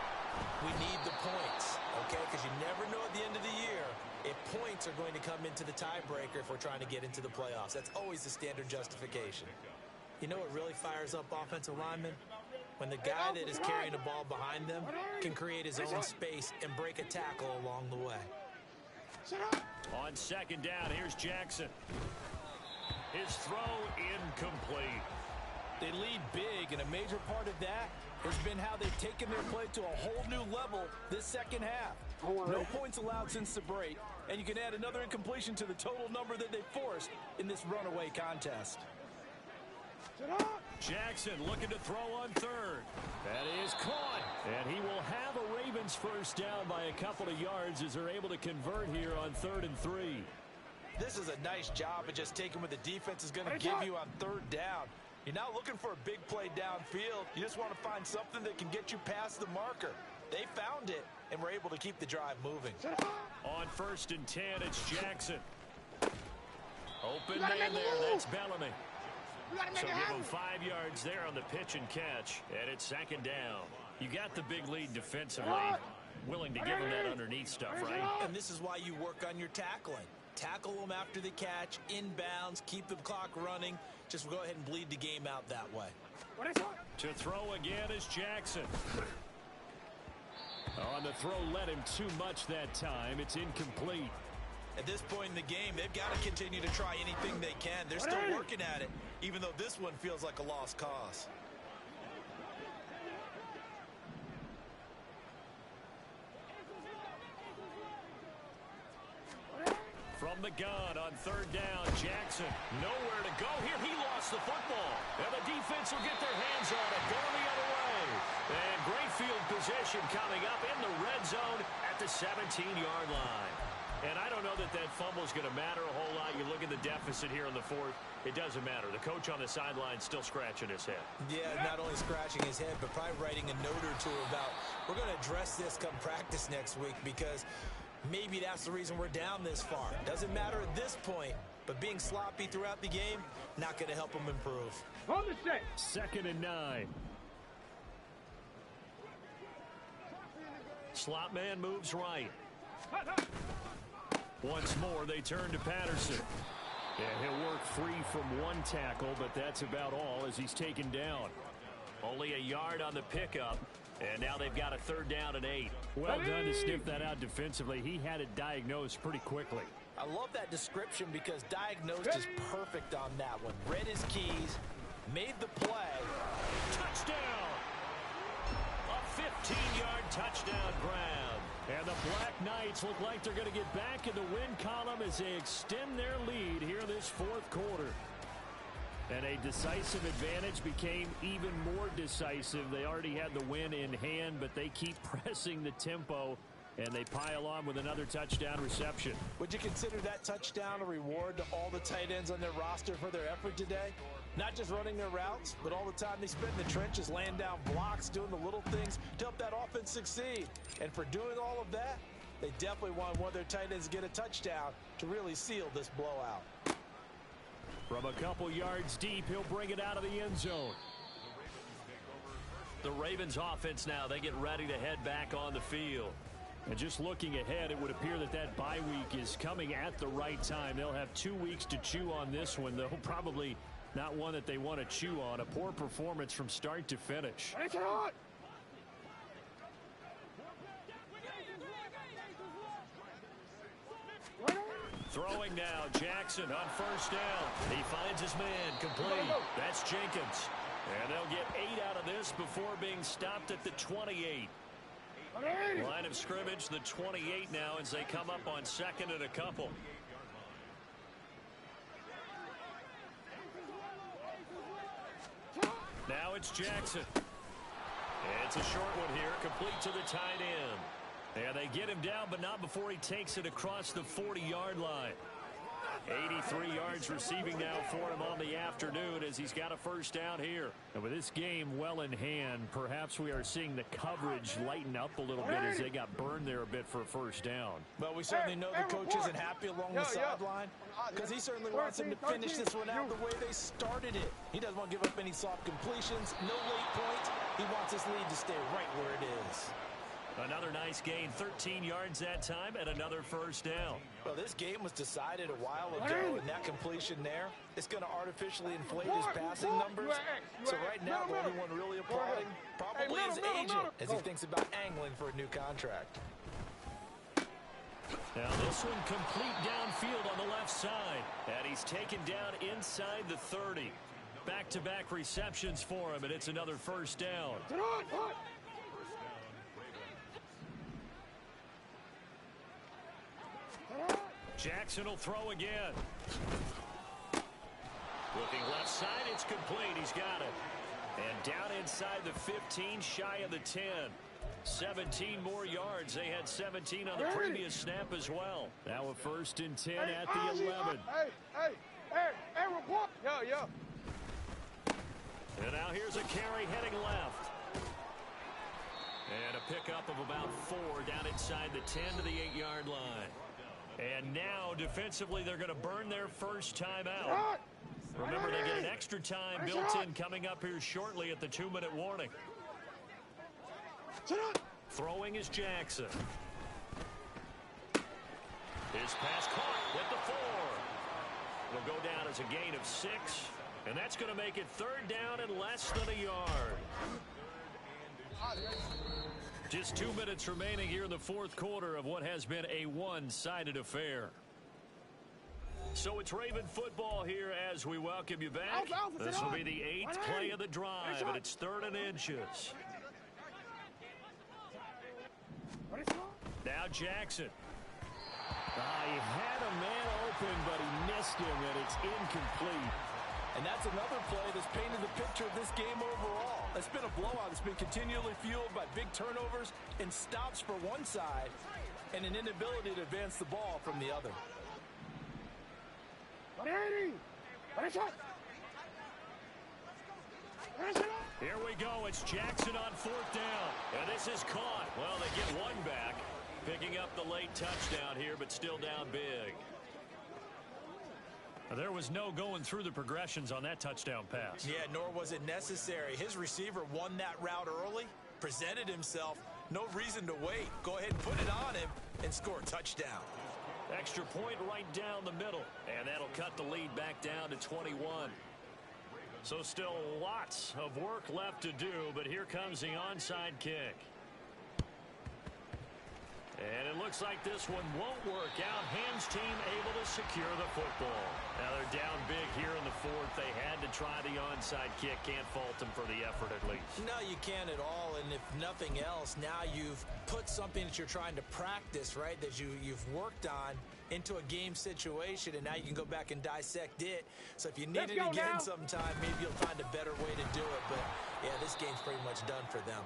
[SPEAKER 3] We need the points, okay? Because you never know at the end of the year if points are going to come into the tiebreaker if we're trying to get into the playoffs. That's always the standard justification. You know what really fires up offensive linemen? When the guy that is carrying the ball behind them can create his own space and break a tackle along the way.
[SPEAKER 2] On 2nd down, here's Jackson. His throw incomplete.
[SPEAKER 7] They lead big, and a major part of that has been how they've taken their play to a whole new level this second half. No points allowed since the break, and you can add another incompletion to the total number that they forced in this runaway contest.
[SPEAKER 2] Jackson looking to throw on 3rd. That is caught. And he will have a Ravens first down by a couple of yards as they're able to convert here on 3rd and 3.
[SPEAKER 3] This is a nice job of just taking what the defense is going to give you on 3rd down. You're not looking for a big play downfield. You just want to find something that can get you past the marker. They found it and were able to keep the drive moving.
[SPEAKER 2] On 1st and 10, it's Jackson. Open man there. That's Bellamy. So give him 5 yards there on the pitch and catch, and it's 2nd down. You got the big lead defensively, willing to give him that underneath stuff, right?
[SPEAKER 3] And this is why you work on your tackling. Tackle them after the catch, inbounds, keep the clock running. Just go ahead and bleed the game out that way.
[SPEAKER 2] To throw again is Jackson. On the throw, led him too much that time. It's incomplete.
[SPEAKER 3] At this point in the game, they've got to continue to try anything they can. They're still working at it, even though this one feels like a lost cause.
[SPEAKER 2] From the gun on 3rd down, Jackson. Nowhere to go here. He lost the football. And the defense will get their hands on it. Going the other way. And great field position coming up in the red zone at the 17-yard line. And I don't know that that fumble is going to matter a whole lot. You look at the deficit here in the 4th. It doesn't matter. The coach on the sideline still scratching his head.
[SPEAKER 3] Yeah, not only scratching his head, but probably writing a note or two about, we're going to address this come practice next week because maybe that's the reason we're down this far. Doesn't matter at this point, but being sloppy throughout the game, not going to help them improve.
[SPEAKER 4] On the set.
[SPEAKER 2] 2nd and 9. Slot man moves right. Once more, they turn to Patterson. And he'll work free from 1 tackle, but that's about all as he's taken down. Only a yard on the pickup, and now they've got a 3rd down and 8. Well done to sniff that out defensively. He had it diagnosed pretty quickly.
[SPEAKER 3] I love that description because diagnosed is perfect on that one. Read his keys, made the play.
[SPEAKER 2] Touchdown! A 15-yard touchdown grab. And the Black Knights look like they're going to get back in the win column as they extend their lead here this 4th quarter. And a decisive advantage became even more decisive. They already had the win in hand, but they keep pressing the tempo and they pile on with another touchdown reception.
[SPEAKER 7] Would you consider that touchdown a reward to all the tight ends on their roster for their effort today? Not just running their routes, but all the time they spent in the trenches, laying down blocks, doing the little things to help that offense succeed. And for doing all of that, they definitely want one of their tight ends to get a touchdown to really seal this blowout.
[SPEAKER 2] From a couple yards deep, he'll bring it out of the end zone. The Ravens offense now, they get ready to head back on the field. And just looking ahead, it would appear that that bye week is coming at the right time. They'll have 2 weeks to chew on this one, though probably not one that they want to chew on. A poor performance from start to finish. Throwing now, Jackson on first down. He finds his man, complete. That's Jenkins. And they'll get 8 out of this before being stopped at the 28. Line of scrimmage, the 28 now as they come up on second and a couple. Now it's Jackson. It's a short one here, complete to the tight end. And they get him down, but not before he takes it across the 40-yard line. 83 yards receiving now for him on the afternoon as he's got a first down here. And with this game well in hand, perhaps we are seeing the coverage lighten up a little bit as they got burned there a bit for a first down.
[SPEAKER 7] Well, we certainly know the coach isn't happy along the sideline because he certainly wants them to finish this one out the way they started it. He doesn't want to give up any soft completions, no late points. He wants his lead to stay right where it is.
[SPEAKER 2] Another nice gain, 13 yards that time, and another first down.
[SPEAKER 7] Well, this game was decided a while ago, and that completion there, it's going to artificially inflate his passing numbers. So right now, the only one really applauding probably his agent as he thinks about angling for a new contract.
[SPEAKER 2] Now this one complete downfield on the left side, and he's taken down inside the 30. Back-to-back receptions for him, and it's another first down. Jackson will throw again. Looking left side, it's complete. He's got it. And down inside the 15, shy of the 10. 17 more yards. They had 17 on the previous snap as well. Now a first and 10 at the 11.
[SPEAKER 4] Hey, report. Yeah.
[SPEAKER 2] And now here's a carry heading left. And a pickup of about 4 down inside the 10 to the 8-yard line. And now, defensively, they're going to burn their first time out. Remember, they get an extra time built in coming up here shortly at the 2-minute warning. Throwing is Jackson. His pass caught at the 4. It'll go down as a gain of 6. And that's going to make it third down and less than a yard. Just 2 minutes remaining here in the fourth quarter of what has been a one-sided affair. So it's Raven football here as we welcome you back. This will be the 8th play of the drive, and it's 3rd and inches. Now Jackson. He had a man open, but he missed him, and it's incomplete.
[SPEAKER 7] And that's another play that's painted the picture of this game overall. It's been a blowout. It's been continually fueled by big turnovers and stops for one side and an inability to advance the ball from the other.
[SPEAKER 2] Here we go. It's Jackson on 4th down. And this is caught. Well, they get one back. Picking up the late touchdown here, but still down big. There was no going through the progressions on that touchdown pass.
[SPEAKER 7] Yeah, nor was it necessary. His receiver won that route early, presented himself. No reason to wait. Go ahead and put it on him and score a touchdown.
[SPEAKER 2] Extra point right down the middle. And that'll cut the lead back down to 21. So still lots of work left to do, but here comes the onside kick. And it looks like this one won't work out. Hams team able to secure the football. Now they're down big here in the 4th. They had to try the onside kick. Can't fault them for the effort at least.
[SPEAKER 7] No, you can't at all. And if nothing else, now you've put something that you're trying to practice, right, that you've worked on into a game situation, and now you can go back and dissect it. So if you need it again sometime, maybe you'll find a better way to do it. But, yeah, this game's pretty much done for them.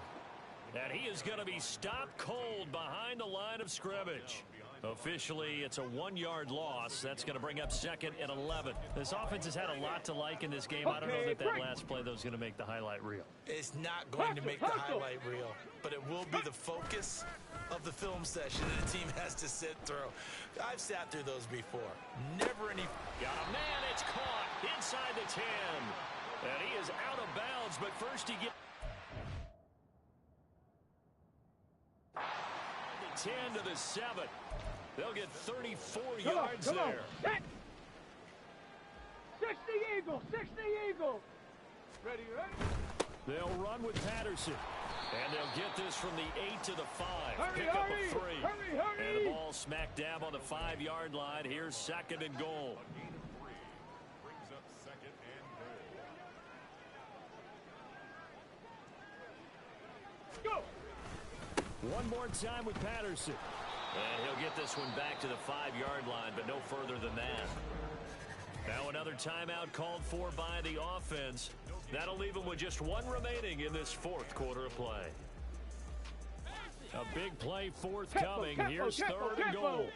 [SPEAKER 2] And he is going to be stopped cold behind the line of scrimmage. Officially, it's a 1-yard loss. That's going to bring up 2nd and 11.
[SPEAKER 8] This offense has had a lot to like in this game. I don't know that last play, though, is going to make the highlight reel.
[SPEAKER 3] It's not going to make the highlight reel, but it will be the focus of the film session that the team has to sit through. I've sat through those before. Never any...
[SPEAKER 2] Got a man, it's caught inside the 10. And he is out of bounds, but first he gets... The 10 to the 7. They'll get 34 yards there.
[SPEAKER 4] 60 Eagles, 60 Eagles. Ready, ready?
[SPEAKER 2] They'll run with Patterson. And they'll get this from the 8 to the 5.
[SPEAKER 4] Hurry,
[SPEAKER 2] Pick up
[SPEAKER 4] hurry,
[SPEAKER 2] a 3.
[SPEAKER 4] hurry, hurry.
[SPEAKER 2] And the ball smack dab on the 5-yard line. Here's 2nd and goal.
[SPEAKER 4] Go.
[SPEAKER 2] One more time with Patterson. And he'll get this one back to the 5-yard line, but no further than that. Now another timeout called for by the offense. That'll leave them with just one remaining in this 4th quarter of play. A big play forthcoming. Here's 3rd and goal.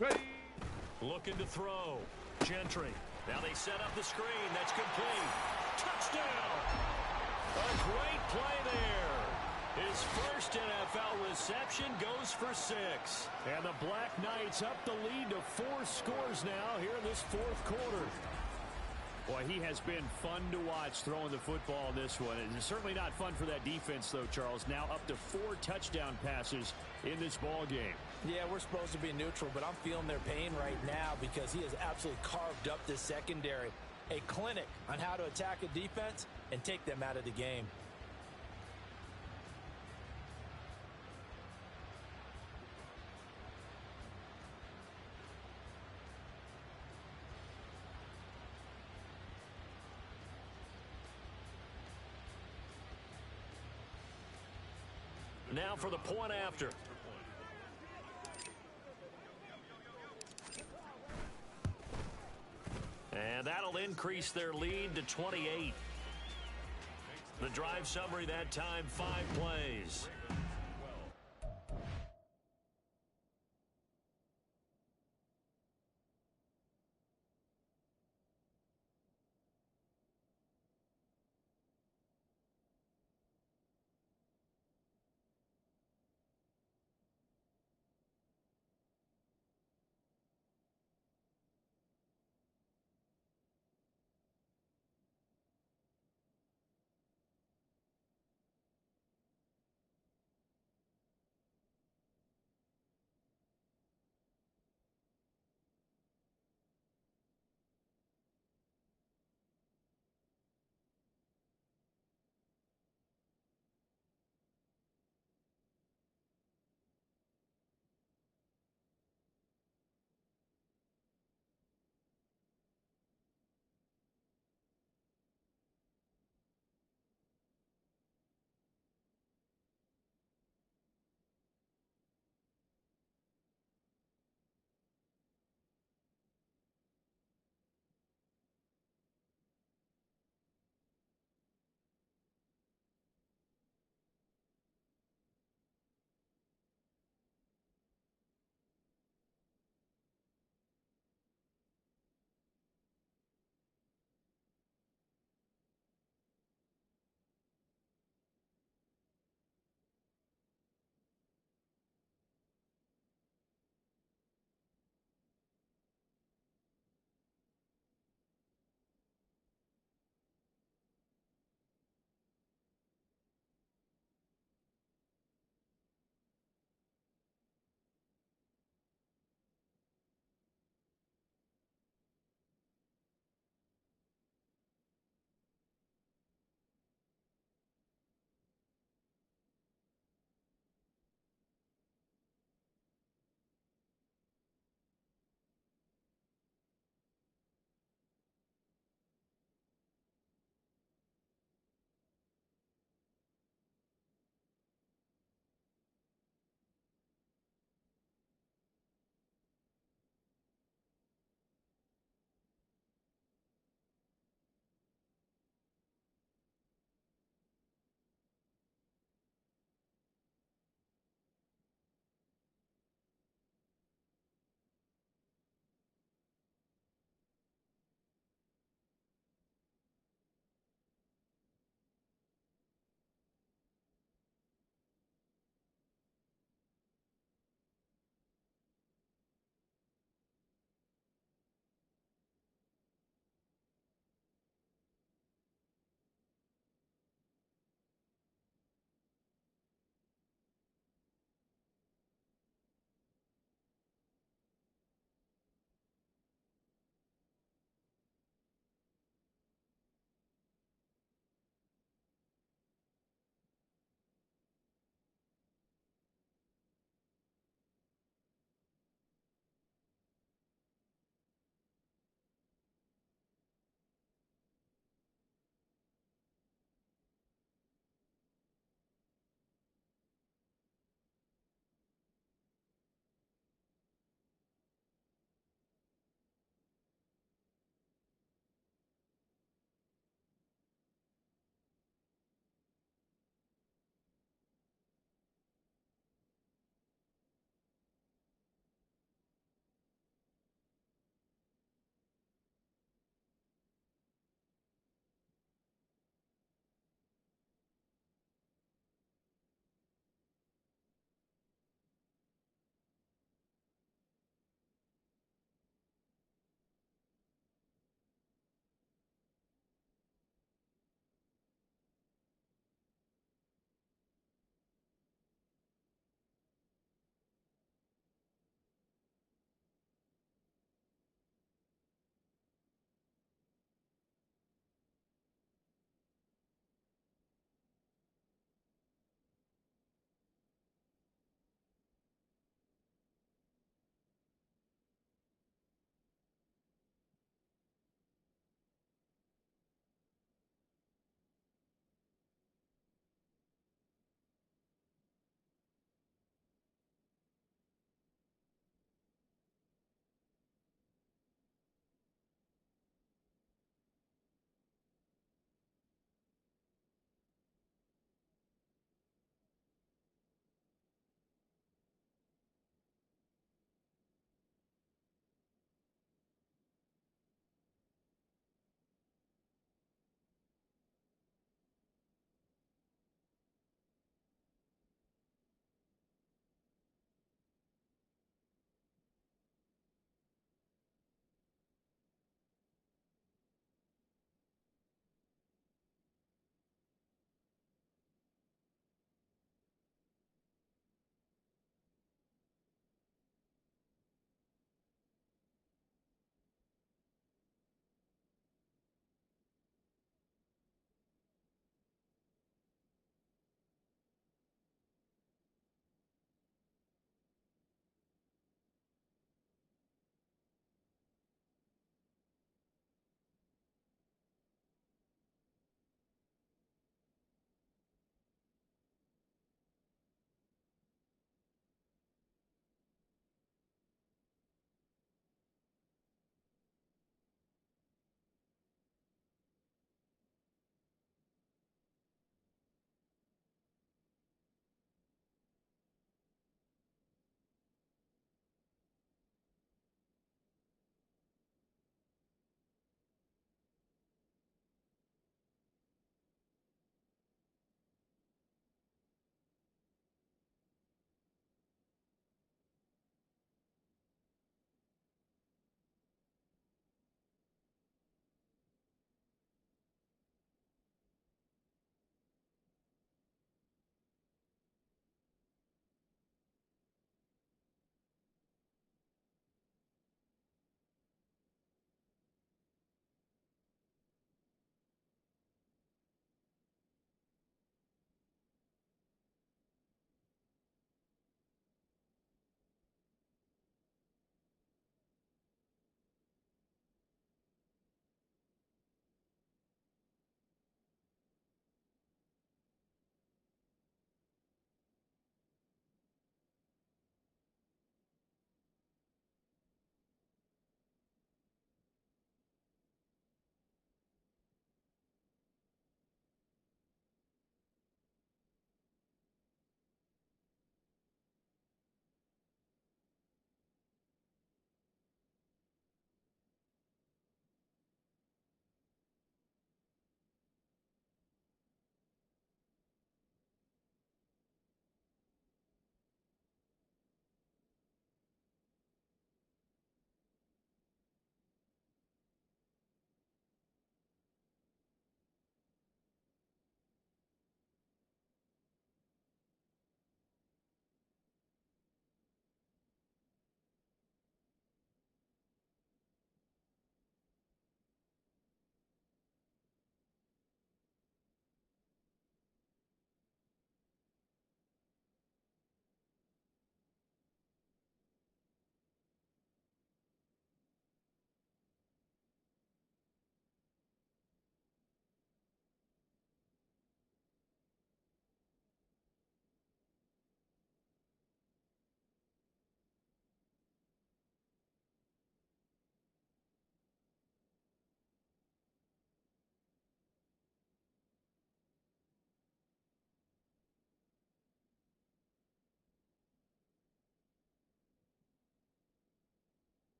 [SPEAKER 4] Ready.
[SPEAKER 2] Looking to throw. Gentry. Now they set up the screen. That's complete. Touchdown. A great play there. His first NFL reception goes for 6. And the Black Knights up the lead to 4 scores now here in this 4th quarter.
[SPEAKER 8] Boy, he has been fun to watch throwing the football in this one. It's certainly not fun for that defense, though, Charles. Now up to 4 touchdown passes in this ball game.
[SPEAKER 7] Yeah, we're supposed to be neutral, but I'm feeling their pain right now because he has absolutely carved up this secondary. A clinic on how to attack a defense and take them out of the game.
[SPEAKER 2] Now for the point after. And that'll increase their lead to 28. The drive summary that time, 5 plays.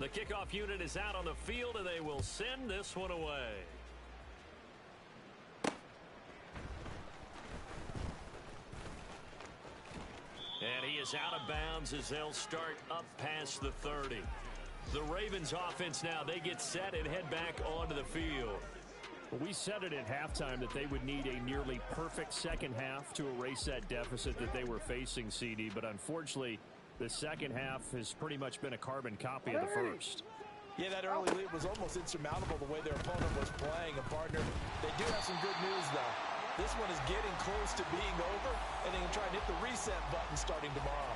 [SPEAKER 2] The kickoff unit is out on the field, and they will send this one away. And he is out of bounds as they'll start up past the 30. The Ravens offense now, they get set and head back onto the field.
[SPEAKER 8] We said it at halftime that they would need a nearly perfect second half to erase that deficit that they were facing, CD. But unfortunately, the second half has pretty much been a carbon copy of the first.
[SPEAKER 7] Yeah, that early lead was almost insurmountable the way their opponent was playing. And, partner, they do have some good news, though. This one is getting close to being over, and they can try and hit the reset button starting tomorrow.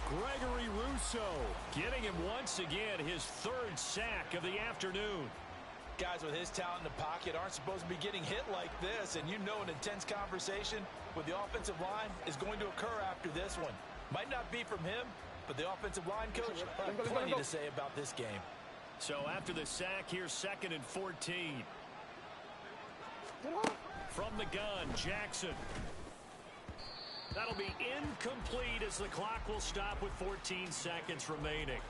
[SPEAKER 2] Gregory Rousseau getting him once again his third sack of the afternoon.
[SPEAKER 7] Guys with his talent in the pocket aren't supposed to be getting hit like this, and you know an intense conversation with the offensive line is going to occur after this one. Might not be from him, but the offensive line coach has plenty to say about this game.
[SPEAKER 2] So after the sack, here's 2nd and 14. From the gun, Jackson. That'll be incomplete as the clock will stop with 14 seconds remaining.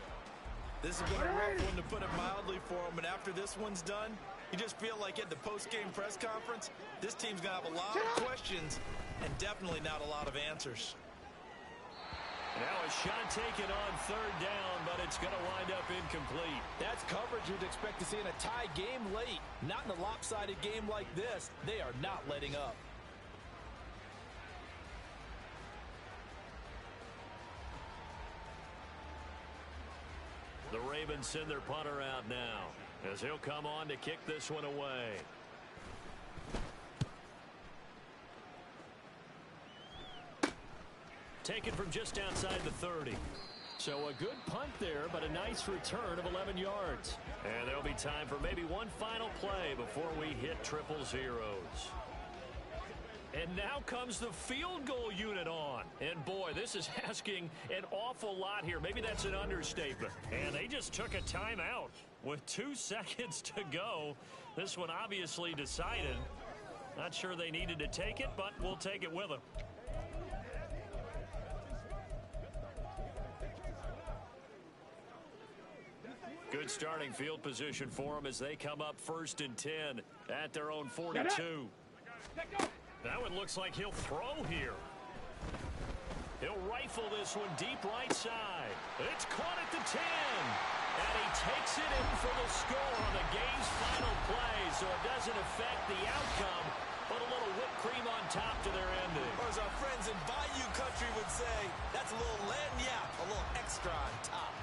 [SPEAKER 7] This has been a rough one, to put it mildly, for him. And after this one's done, you just feel like at the post-game press conference, this team's going to have a lot of questions and definitely not a lot of answers.
[SPEAKER 2] Now a shot taken on 3rd down, but it's going to wind up incomplete.
[SPEAKER 7] That's coverage you'd expect to see in a tie game late. Not in a lopsided game like this. They are not letting up.
[SPEAKER 2] The Ravens send their punter out now as he'll come on to kick this one away. Taken from just outside the 30. So a good punt there, but a nice return of 11 yards. And there'll be time for maybe one final play before we hit triple zeros. And now comes the field goal unit on. And boy, this is asking an awful lot here. Maybe that's an understatement. And they just took a timeout with 2 seconds to go. This one obviously decided. Not sure they needed to take it, but we'll take it with them. Good starting field position for them as they come up 1st and 10 at their own 42. That one looks like he'll throw here. He'll rifle this one deep right side. It's caught at the 10. And he takes it in for the score on the game's final play, so it doesn't affect the outcome, but a little whipped cream on top to their ending.
[SPEAKER 3] Or as our friends in Bayou Country would say, that's a little lagniappe, a little extra on top.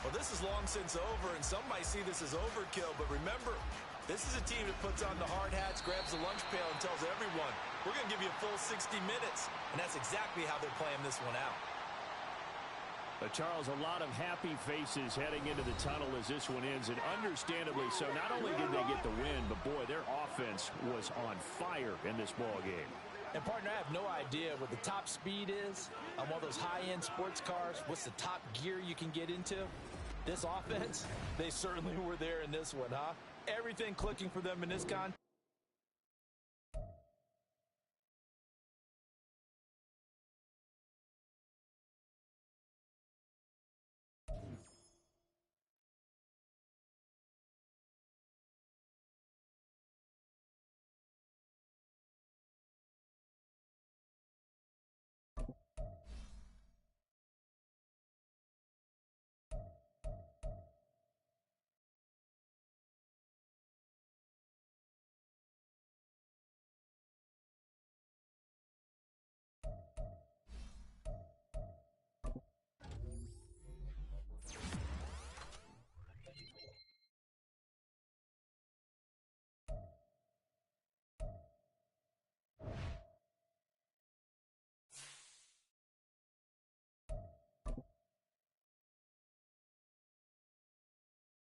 [SPEAKER 3] Well, this is long since over, and some might see this as overkill, but remember, this is a team that puts on the hard hats, grabs the lunch pail, and tells everyone, we're going to give you a full 60 minutes. And that's exactly how they're playing this one out.
[SPEAKER 8] Charles, a lot of happy faces heading into the tunnel as this one ends, and understandably so. Not only did they get the win, but boy, their offense was on fire in this ball game.
[SPEAKER 7] And, partner, I have no idea what the top speed is on one of those high-end sports cars. What's the top gear you can get into? This offense, they certainly were there in this one, huh? Everything clicking for them in this contest.